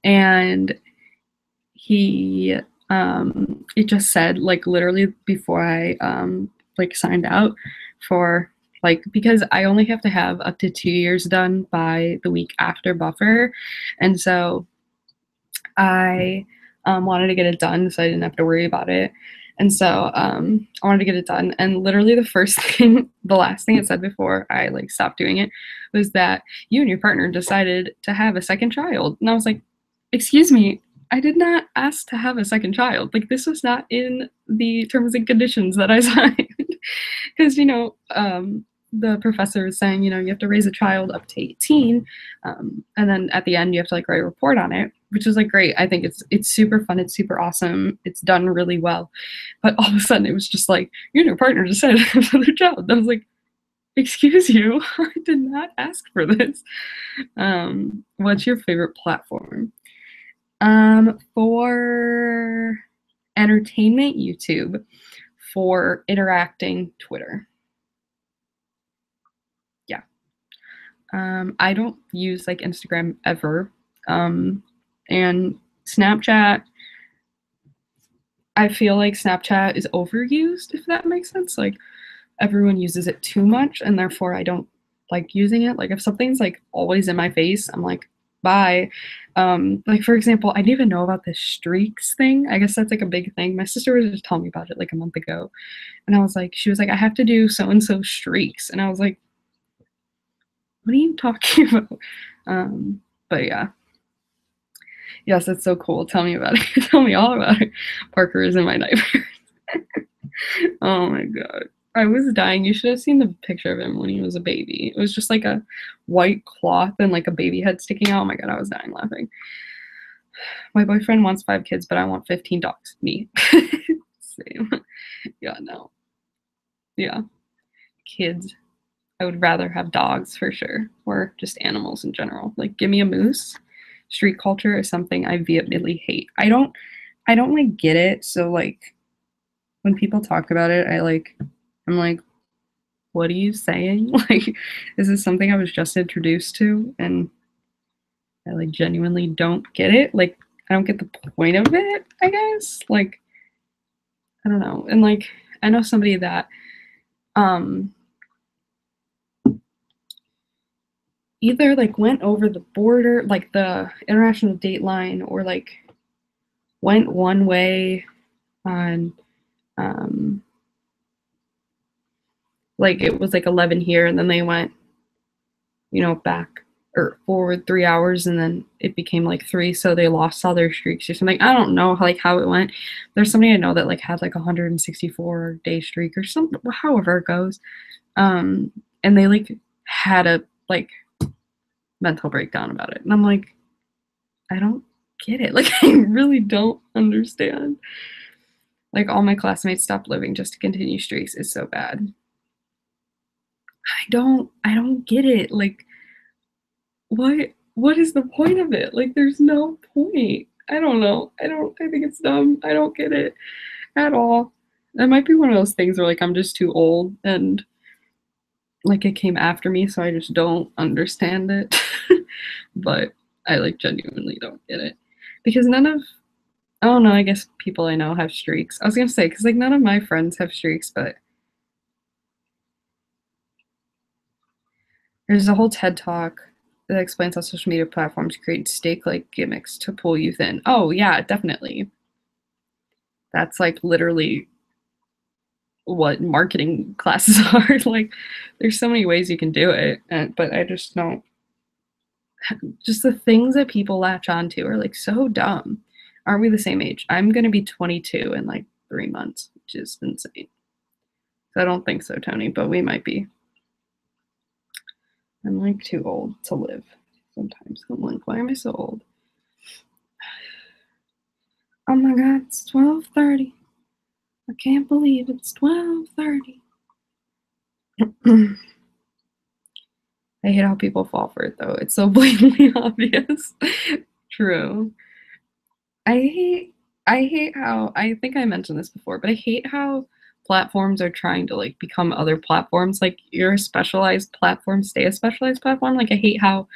And he it just said, like, literally before I like signed out for, like, because I only have to have up to 2 years done by the week after buffer, and so I wanted to get it done so I didn't have to worry about it. And so I wanted to get it done. And literally the last thing it said before I like stopped doing it was that you and your partner decided to have a second child. And I was like, excuse me, I did not ask to have a second child. Like, this was not in the terms and conditions that I signed. Because, the professor was saying, you have to raise a child up to 18. And then at the end, you have to like write a report on it, which is like great. I think it's super fun. It's super awesome. It's done really well. But all of a sudden, it was just like, you and your partner decided to have another child. And I was like, excuse you, I did not ask for this. What's your favorite platform? For entertainment, YouTube. For interacting, Twitter. Yeah. I don't use like Instagram ever. And Snapchat, I feel like Snapchat is overused, if that makes sense. Like, everyone uses it too much, and therefore I don't like using it. Like, if something's like always in my face, I'm like, bye. Like, for example, I didn't even know about this streaks thing. I guess that's like a big thing. My sister was just telling me about it like a month ago, and I was like, she was like, I have to do so and so streaks, and I was like, what are you talking about? But yeah. Yes, it's so cool. Tell me about it. Tell me all about it. Parker is in my nightmares. Oh my god. I was dying. You should have seen the picture of him when he was a baby. It was just like a white cloth and like a baby head sticking out. Oh my god, I was dying laughing. My boyfriend wants 5 kids, but I want 15 dogs. Me. Same. Yeah, no. Yeah. Kids. I would rather have dogs for sure, or just animals in general. Like, give me a moose. Street culture is something I vehemently hate. I don't like get it. So like, when people talk about it, I'm like, what are you saying? Like, this is something I was just introduced to, and I like genuinely don't get it. Like, I don't get the point of it, I guess. Like, I don't know. And like, I know somebody that either like went over the border, like the international date line, or like went one way on like it was like 11 here, and then they went back or forward 3 hours, and then it became like 3, so they lost all their streaks or something. I don't know like how it went. There's somebody I know that like had like 164-day streak or something, however it goes, and they like had a like mental breakdown about it, and I'm like, I don't get it. Like, I really don't understand. Like, all my classmates stopped living just to continue streaks. Is so bad. I don't get it. Like, what is the point of it? Like, there's no point. I don't know. I think it's dumb. I don't get it at all. That might be one of those things where like I'm just too old and like it came after me, so I just don't understand it. But I like genuinely don't get it. Because I don't know, I guess people I know have streaks. I was gonna say, because like none of my friends have streaks, but there's a whole TED talk that explains how social media platforms create stake-like gimmicks to pull youth in. Oh yeah, definitely. That's like literally what marketing classes are. Like, there's so many ways you can do it, but I just don't. Just the things that people latch onto are like so dumb. Aren't we the same age? I'm gonna be 22 in like 3 months, which is insane. So I don't think so, Tony, but we might be. I'm like too old to live sometimes. I'm like, why am I so old? Oh my god, it's 12:30. I can't believe it's 12:30. I hate how people fall for it though. It's so blatantly obvious. True. I hate how I think I mentioned this before, but I hate how platforms are trying to like become other platforms. Like you're a specialized platform, stay a specialized platform. Like I hate how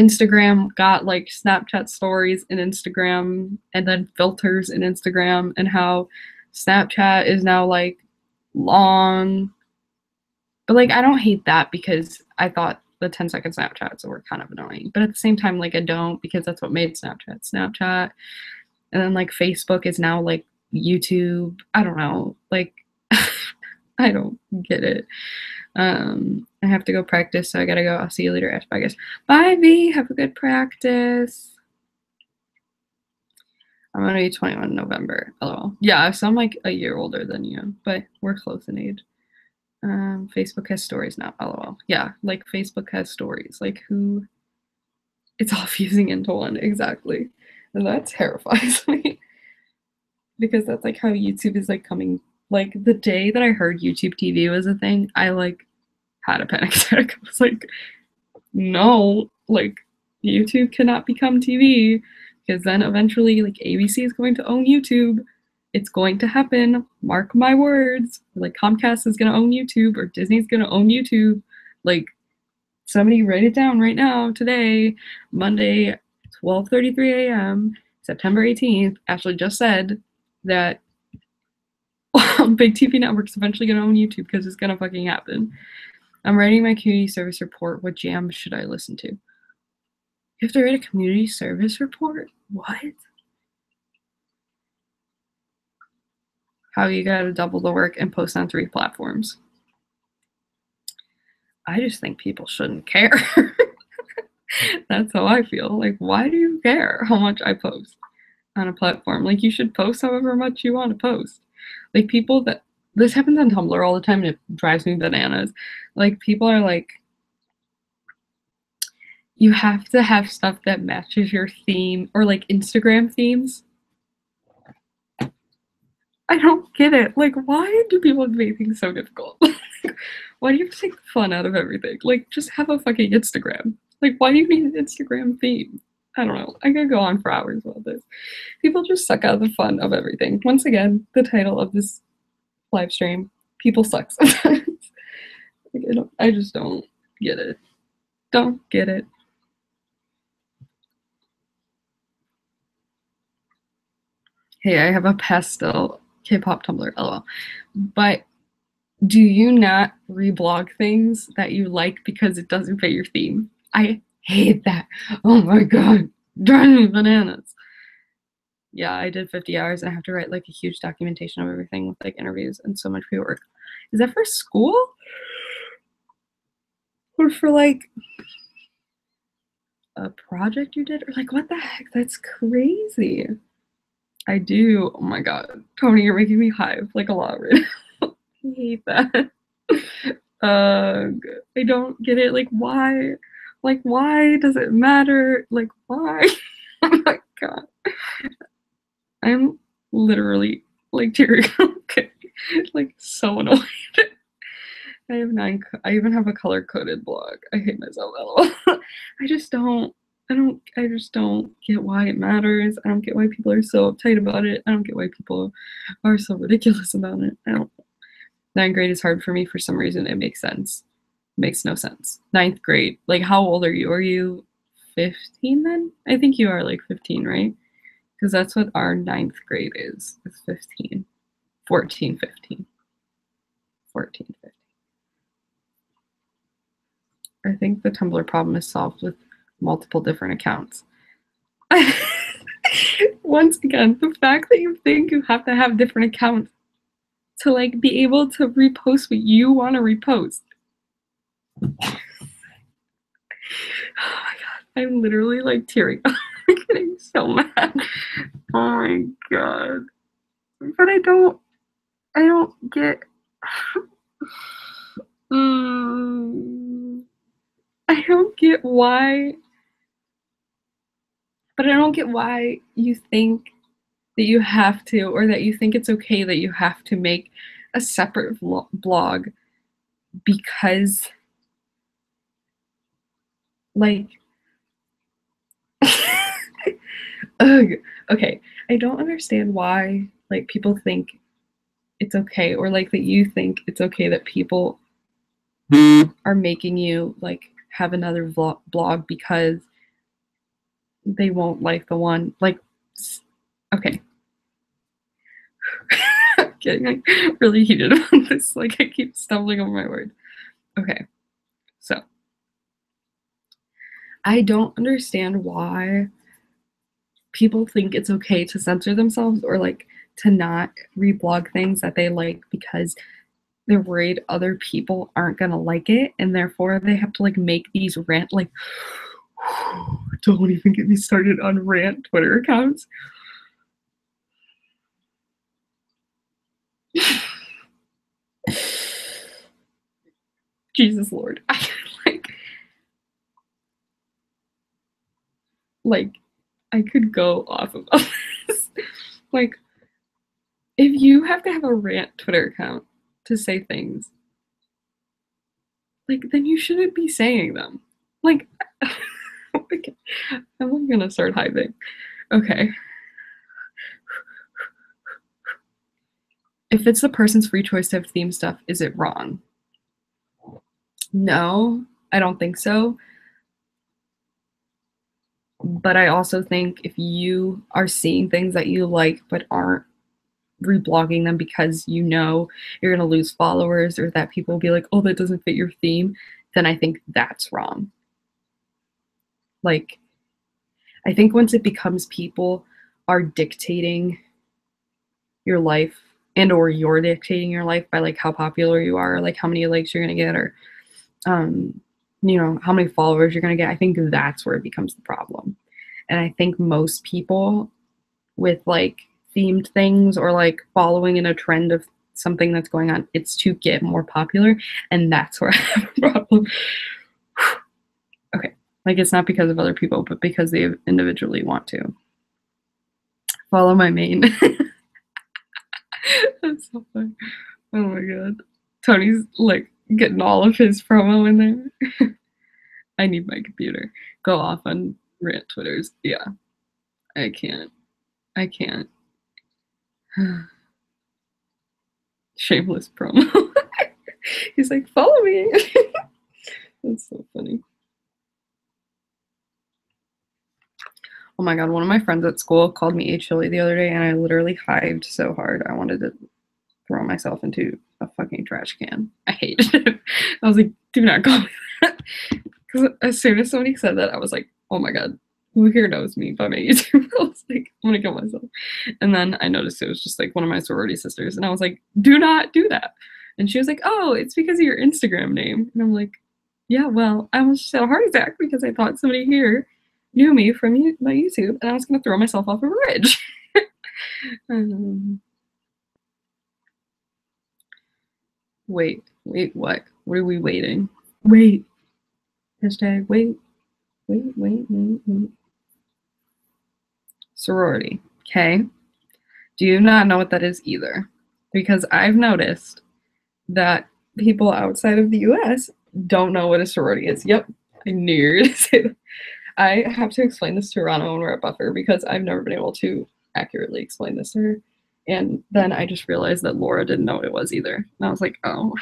Instagram got like Snapchat stories in Instagram and then filters in Instagram, and how Snapchat is now like long. But like I don't hate that because I thought the 10-second Snapchats were kind of annoying. But at the same time, like I don't, because that's what made Snapchat. And then like Facebook is now like YouTube. I don't know. Like I don't get it. I have to go practice, so I gotta go. I'll see you later. Bye guys. Bye V. Have a good practice. I'm gonna be 21 in November. LOL. Yeah, so I'm like a year older than you, but we're close in age. Facebook has stories now. LOL. Yeah, like Facebook has stories. Like who? It's all fusing into one exactly, and that terrifies me because that's like how YouTube is like coming. Like the day that I heard YouTube TV was a thing, I like had a panic attack. I was like, no, like YouTube cannot become TV because then eventually like ABC is going to own YouTube. It's going to happen. Mark my words. Like Comcast is going to own YouTube or Disney's going to own YouTube. Like somebody write it down right now today, Monday, 12:33 a.m., September 18th. Ashley just said that big TV network's eventually going to own YouTube because it's going to fucking happen. I'm writing my community service report. What jam should I listen to? You have to write a community service report? What? How you gotta double the work and post on 3 platforms. I just think people shouldn't care. That's how I feel. Like, why do you care how much I post on a platform? Like, you should post however much you want to post. Like, people that this happens on Tumblr all the time and it drives me bananas. Like, people are like, you have to have stuff that matches your theme or like Instagram themes. I don't get it. Like, why do people make things so difficult? Why do you have to take the fun out of everything? Like, just have a fucking Instagram. Like, why do you need an Instagram theme? I don't know. I could go on for hours about this. People just suck out the fun of everything. Once again, the title of this live stream: people suck sometimes. Like, I just don't get it. Don't get it. Hey, I have a pastel K-pop Tumblr, lol. But do you not reblog things that you like because it doesn't fit your theme? I hate that. Oh my god. Drive me bananas. Yeah, I did 50 hours and I have to write like a huge documentation of everything with like interviews and so much pre-work. Is that for school? Or for like a project you did? Or like what the heck? That's crazy. I do. Oh my god. Tony, you're making me hive like a lot right now. I hate that. I don't get it. Like, why? Like, why does it matter? Like, why? Oh my god. I'm literally like tearing up. Okay. Like, so annoyed. I have 9. I even have a color coded blog. I hate myself. LOL. I just don't. I just don't get why it matters. I don't get why people are so uptight about it. I don't get why people are so ridiculous about it. I don't. 9th grade is hard for me for some reason. It makes sense. It makes no sense. 9th grade. Like, how old are you? Are you 15 then? I think you are like 15, right? Because that's what our 9th grade is. It's 15. 14, 15. 14, 15. I think the Tumblr problem is solved with multiple different accounts. Once again, the fact that you think you have to have different accounts to like be able to repost what you want to repost. Oh my god, I'm literally like tearing up. I'm getting so mad. Oh my god. But I don't get I don't get why, but I don't get why you think that you have to, or that you think it's okay that you have to make a separate blog because, like, ugh, okay, I don't understand why, like, people think it's okay, or like that you think it's okay that people are making you like have another blog because they won't like the one like okay. I'm getting like really heated on this, like I keep stumbling over my words. Okay, so I don't understand why people think it's okay to censor themselves or like to not reblog things that they like because they're worried other people aren't gonna like it, and therefore they have to like make these rant like don't even get me started on rant Twitter accounts. Jesus Lord. I like I could go off about this. Like, if you have to have a rant Twitter account to say things, like then you shouldn't be saying them. Like okay, I'm gonna start hyping. Okay. If it's the person's free choice to have theme stuff, is it wrong? No, I don't think so. But I also think if you are seeing things that you like but aren't reblogging them because you know you're going to lose followers or that people will be like, oh, that doesn't fit your theme, then I think that's wrong. Like, I think once it becomes people are dictating your life and or you're dictating your life by like how popular you are, or like how many likes you're going to get, or you know, how many followers you're going to get, I think that's where it becomes the problem. And I think most people with like themed things or like following in a trend of something that's going on, it's to get more popular. And that's where I have a problem. Okay. Like it's not because of other people, but because they individually want to. Follow my main. That's so funny. Oh my god. Tony's like getting all of his promo in there. I need my computer. Go off on rant Twitters. Yeah. I can't. I can't. Shameless promo. He's like, follow me. That's so funny. Oh my god, one of my friends at school called me a chili the other day, and I literally hived so hard I wanted to throw myself into a fucking trash can. I hated it. I was like, do not call me that. Because as soon as somebody said that, I was like, oh my god, who here knows me by my YouTube? I was like, I'm gonna kill myself. And then I noticed it was just like one of my sorority sisters, and I was like, do not do that. And she was like, oh, it's because of your Instagram name. And I'm like, yeah, well, I almost just had a heart attack because I thought somebody here knew me from my YouTube, and I was gonna throw myself off a bridge. Wait, what? What are we waiting? Wait. Hashtag wait. Sorority. Okay. Do you not know what that is either? Because I've noticed that people outside of the US don't know what a sorority is. Yep. I knew you were going to say that. I have to explain this to Rana when we're at Buffer because I've never been able to accurately explain this to her. And then I just realized that Laura didn't know what it was either. And I was like, oh.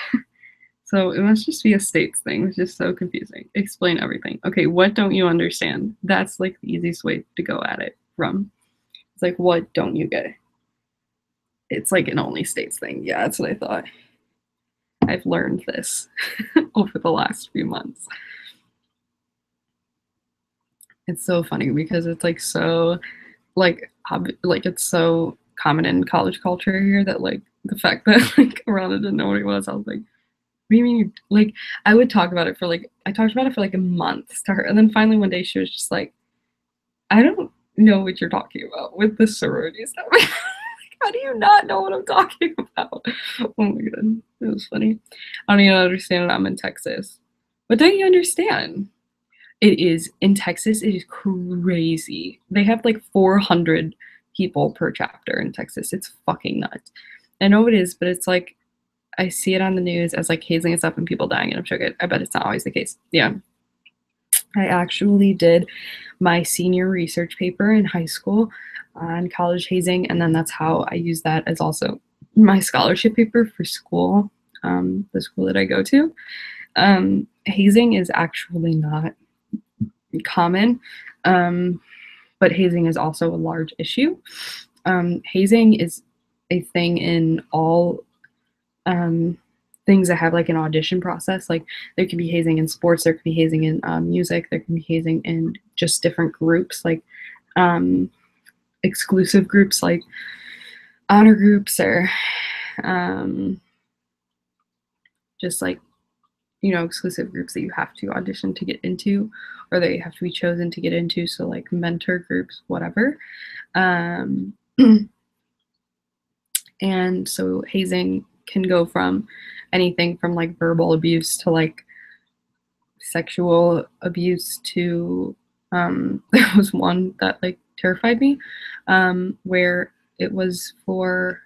So it must just be a states thing. It's just so confusing. Explain everything. Okay, what don't you understand? That's like the easiest way to go at it from. It's like, what don't you get? It's like an only states thing. Yeah, that's what I thought. I've learned this over the last few months. It's so funny because it's like so like it's so common in college culture here that like the fact that like Rana didn't know what it was, I was like, what do you mean? Like I would talk about it for like I talked about it for like a month to her, and then finally one day she was just like, I don't know what you're talking about with the sorority stuff. Like, how do you not know what I'm talking about? Oh my god, it was funny. I don't even understand it. I'm in Texas. But don't you understand? It is in Texas, it is crazy. They have like 400 people per chapter in Texas. It's fucking nuts. I know it is, but it's like I see it on the news as like hazing and stuff and people dying, and I'm sure I bet it's not always the case. Yeah. I actually did my senior research paper in high school on college hazing, and then that's how I use that as also my scholarship paper for school, the school that I go to. Hazing is actually not common, but hazing is also a large issue. Hazing is a thing in all things that have like an audition process. Like there could be hazing in sports, there could be hazing in music, there can be hazing in just different groups, like exclusive groups like honor groups, or just like, you know, exclusive groups that you have to audition to get into, or that you have to be chosen to get into. So like mentor groups, whatever. And so hazing can go from anything from like verbal abuse to like sexual abuse to there was one that like terrified me, where it was for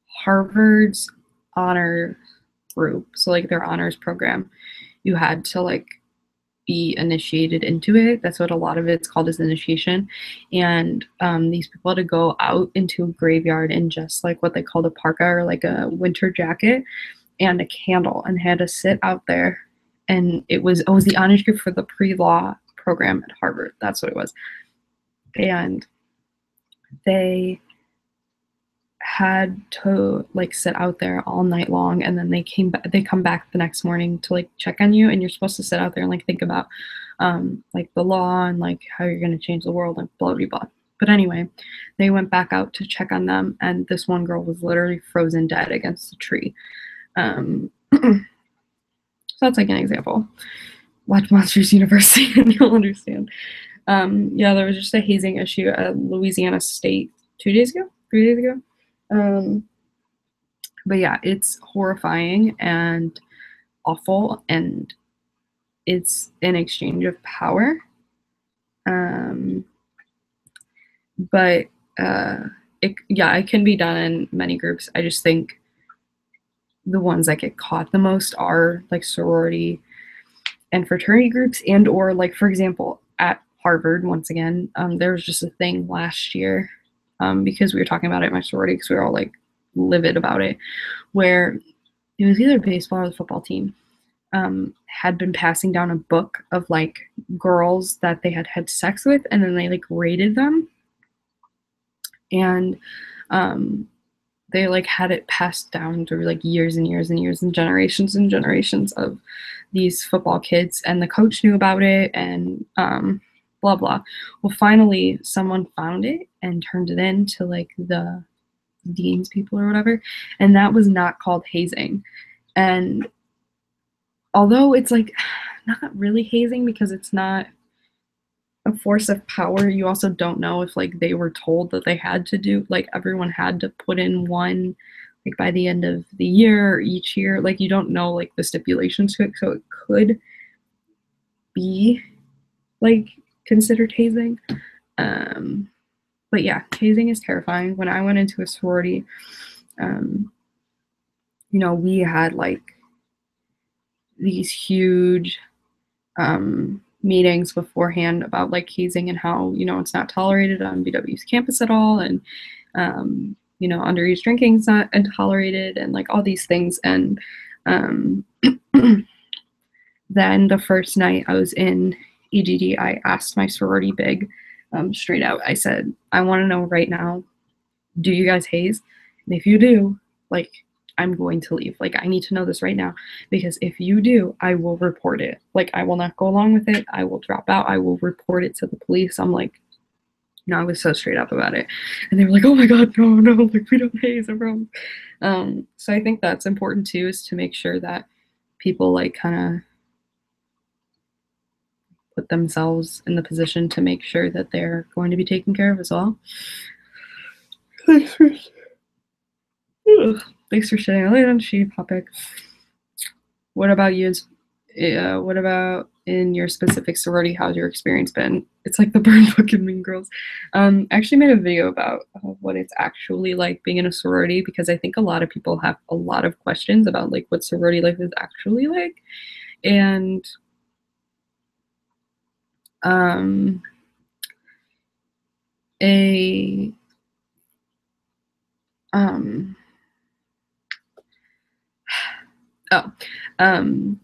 Harvard's honor group, so like their honors program. You had to like be initiated into it. That's what a lot of it's called, is initiation. And these people had to go out into a graveyard in just like what they called a parka, or like a winter jacket, and a candle, and had to sit out there. And it was the honors group for the pre-law program at Harvard. That's what it was. And they had to like sit out there all night long, and then they come back the next morning to like check on you, and you're supposed to sit out there and like think about like the law and like how you're going to change the world and blah blah blah. But anyway, they went back out to check on them, and this one girl was literally frozen dead against the tree. So that's like an example. Watch Monsters University and you'll understand. Yeah, there was just a hazing issue at Louisiana State 3 days ago. But yeah, it's horrifying and awful, and it's an exchange of power. But it can be done in many groups. I just think the ones that get caught the most are like sorority and fraternity groups, and or like, for example, at Harvard, once again, there was just a thing last year, because we were talking about it at my sorority, because we were all like livid about it, where it was either baseball or the football team had been passing down a book of like girls that they had had sex with, and then they like rated them, and they like had it passed down through like years and years and years and generations of these football kids, and the coach knew about it, and blah blah. Well, finally someone found it and turned it in to like the dean's people or whatever, and that was not called hazing. And although it's like not really hazing because it's not a force of power, you also don't know if like they were told that they had to do, like everyone had to put in one like by the end of the year or each year. Like you don't know like the stipulations to it, so it could be like considered hazing. But yeah, hazing is terrifying. When I went into a sorority, we had like these huge meetings beforehand about like hazing and how it's not tolerated on BW's campus at all, and underage drinking is not tolerated, and like all these things. And then the first night I was in EGD, I asked my sorority big straight out. I said, I want to know right now, do you guys haze? And if you do, like, I'm going to leave. Like, I need to know this right now, because if you do, I will report it. Like, I will not go along with it. I will drop out. I will report it to the police. I'm like, I was so straight up about it. And they were like, oh my God, no, like, we don't haze, I promise. So I think that's important too, is to make sure that people like kind of put themselves in the position to make sure that they're going to be taken care of as well. Thanks for shedding a light on the sheet topic. What about you? What about in your specific sorority? How's your experience been? It's like the burn book in Mean Girls. I actually made a video about what it's actually like being in a sorority, because I think a lot of people have a lot of questions about like what sorority life is actually like. And a um Oh,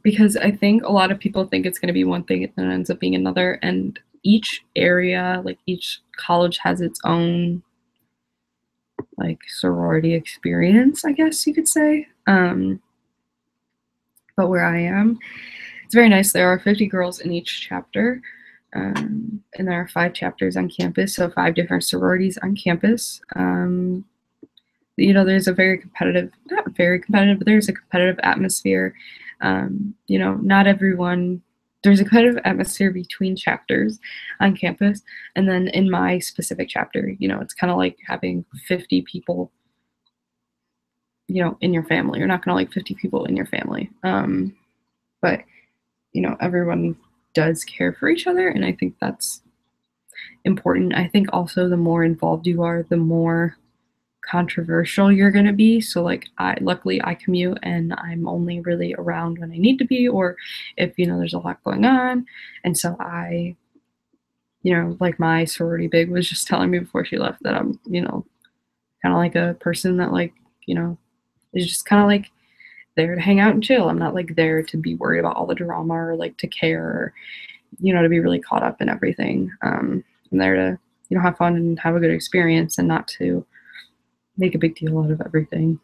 because I think a lot of people think it's going to be one thing and then it ends up being another. And each area, like each college, has its own like sorority experience, I guess you could say. But where I am, it's very nice. There are 50 girls in each chapter, and there are 5 chapters on campus, so 5 different sororities on campus. There's a very competitive, not very competitive, but there's a competitive atmosphere. Not everyone, there's a competitive atmosphere between chapters on campus. And then in my specific chapter, it's kind of like having 50 people, in your family. You're not going to like 50 people in your family. But, everyone does care for each other. And I think that's important. I think also the more involved you are, the more controversial you're going to be. So like luckily I commute and I'm only really around when I need to be, or if there's a lot going on. And so I like my sorority big was just telling me before she left that I'm kind of like a person that like is just kind of like there to hang out and chill. I'm not like there to be worried about all the drama or like to care or to be really caught up in everything. I'm there to have fun and have a good experience and not to make a big deal out of everything.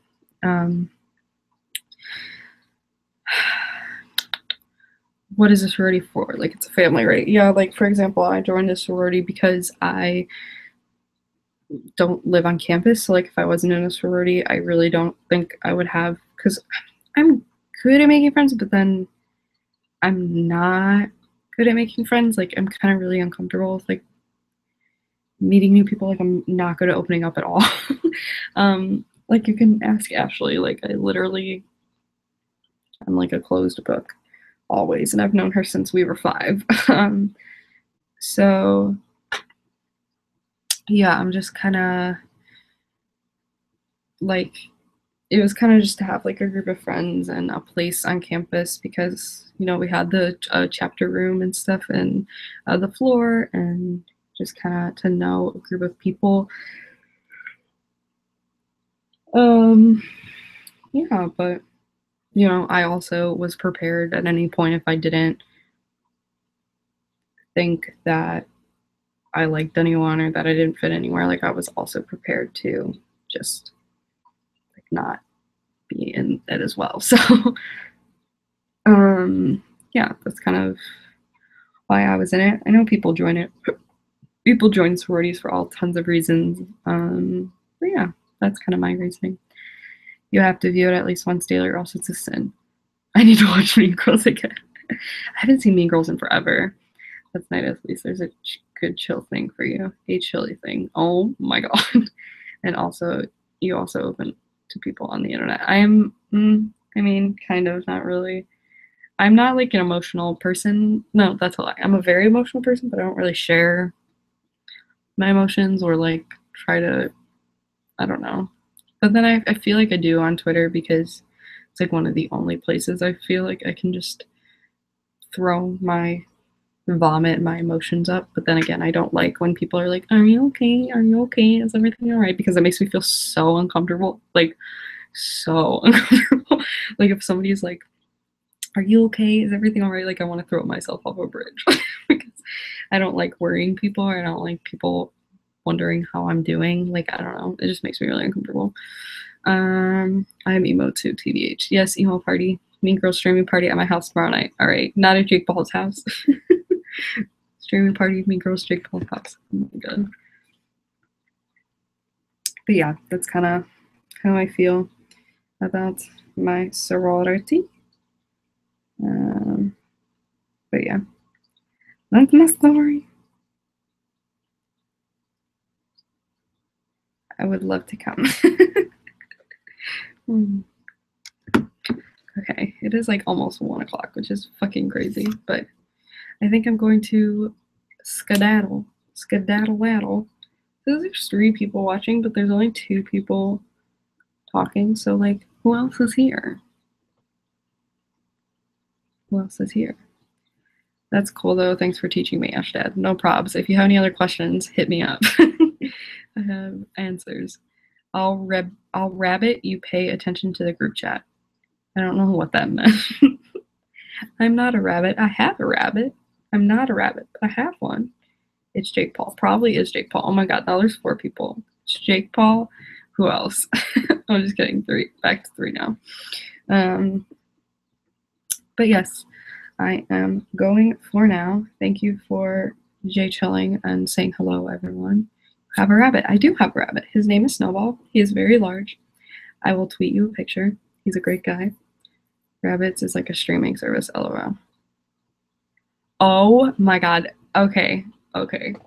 What is a sorority for? Like, it's a family, right? Yeah, like, for example, I joined a sorority because I don't live on campus. So, like, if I wasn't in a sorority, I really don't think I would have, because I'm good at making friends, but then I'm not good at making friends. Like, I'm kind of really uncomfortable with, like, meeting new people. Like, I'm not good at opening up at all. Like, you can ask Ashley. Like, I'm like a closed book always, and I've known her since we were 5. So yeah, I'm just kind of like, it was kind of just to have like a group of friends and a place on campus, because we had the chapter room and stuff and the floor, and just kind of to know a group of people. Yeah, but I also was prepared at any point if I didn't think that I liked anyone or that I didn't fit anywhere. Like, I was also prepared to just like not be in it as well. So yeah, that's kind of why I was in it. I know people join it. People join sororities for all tons of reasons. But yeah, that's kind of my reasoning. You have to view it at least once daily, or else it's a sin. I need to watch Mean Girls again. I haven't seen Mean Girls in forever. That's nice. At least there's a good chill thing for you. A chilly thing. Oh my god. And also, you also open to people on the internet. Kind of, not really. I'm not like an emotional person. No, that's a lie. I'm a very emotional person, but I don't really share my emotions or like try to, I don't know. But then I feel like I do on Twitter, because it's like one of the only places I feel like I can just vomit my emotions up. But then again, I don't like when people are like, are you okay? Are you okay? Is everything all right? Because it makes me feel so uncomfortable. Like, so uncomfortable. Like, if somebody's like, are you okay? Is everything all right? Like, I want to throw myself off a bridge. Because I don't like worrying people, or I don't like people wondering how I'm doing. Like, I don't know. It just makes me really uncomfortable. I'm emo too, TBH. Yes, emo party. Mean Girls streaming party at my house tomorrow night. All right, not at Jake Paul's house. Streaming party, Mean Girls, Jake Paul's house. Oh my god. But yeah, that's kind of how I feel about my sorority. But yeah, that's my story. I would love to come. Okay, it is like almost 1 o'clock, which is fucking crazy, but I think I'm going to skedaddle. Skedaddle-waddle. There's 3 people watching, but there's only 2 people talking, so like, who else is here? Who else is here? That's cool though. Thanks for teaching me, Ashdad. No probs. If you have any other questions, hit me up. I have answers. I'll rabbit you pay attention to the group chat. I don't know what that meant. I'm not a rabbit. I have a rabbit. I'm not a rabbit, but I have one. It's Jake Paul. Probably is Jake Paul. Oh my god, now there's 4 people. It's Jake Paul. Who else? I'm just kidding. 3. Back to 3 now. But yes, I am going for now. Thank you for chilling and saying hello, everyone. Have a rabbit. I do have a rabbit. His name is Snowball. He is very large. I will tweet you a picture. He's a great guy. Rabbits is like a streaming service, LOL. Oh my god. Okay.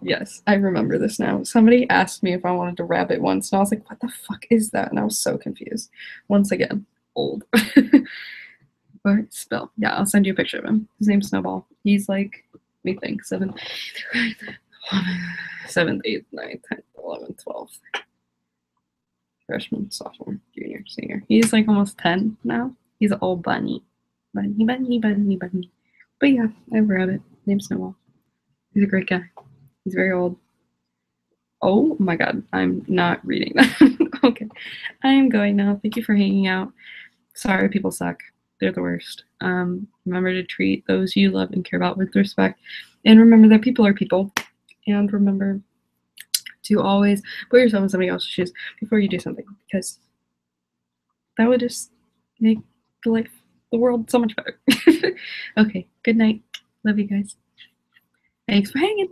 Yes, I remember this now. Somebody asked me if I wanted to rabbit once, and I was like, what the fuck is that? And I was so confused. Once again, old. But spell. Yeah, I'll send you a picture of him. His name's Snowball. He's like, let me think, 7th, 8th, 9th, 10th, 11th, 12th. Freshman, sophomore, junior, senior. He's like almost 10 now. He's an old bunny. Bunny. But yeah, I have a rabbit named Snowball. He's a great guy. He's very old. Oh my god, I'm not reading that. Okay, I am going now. Thank you for hanging out. Sorry, people suck. They're the worst. Remember to treat those you love and care about with respect. And remember that people are people. And remember to always put yourself in somebody else's shoes before you do something, because that would just make the world so much better. Okay, good night. Love you guys. Thanks for hanging.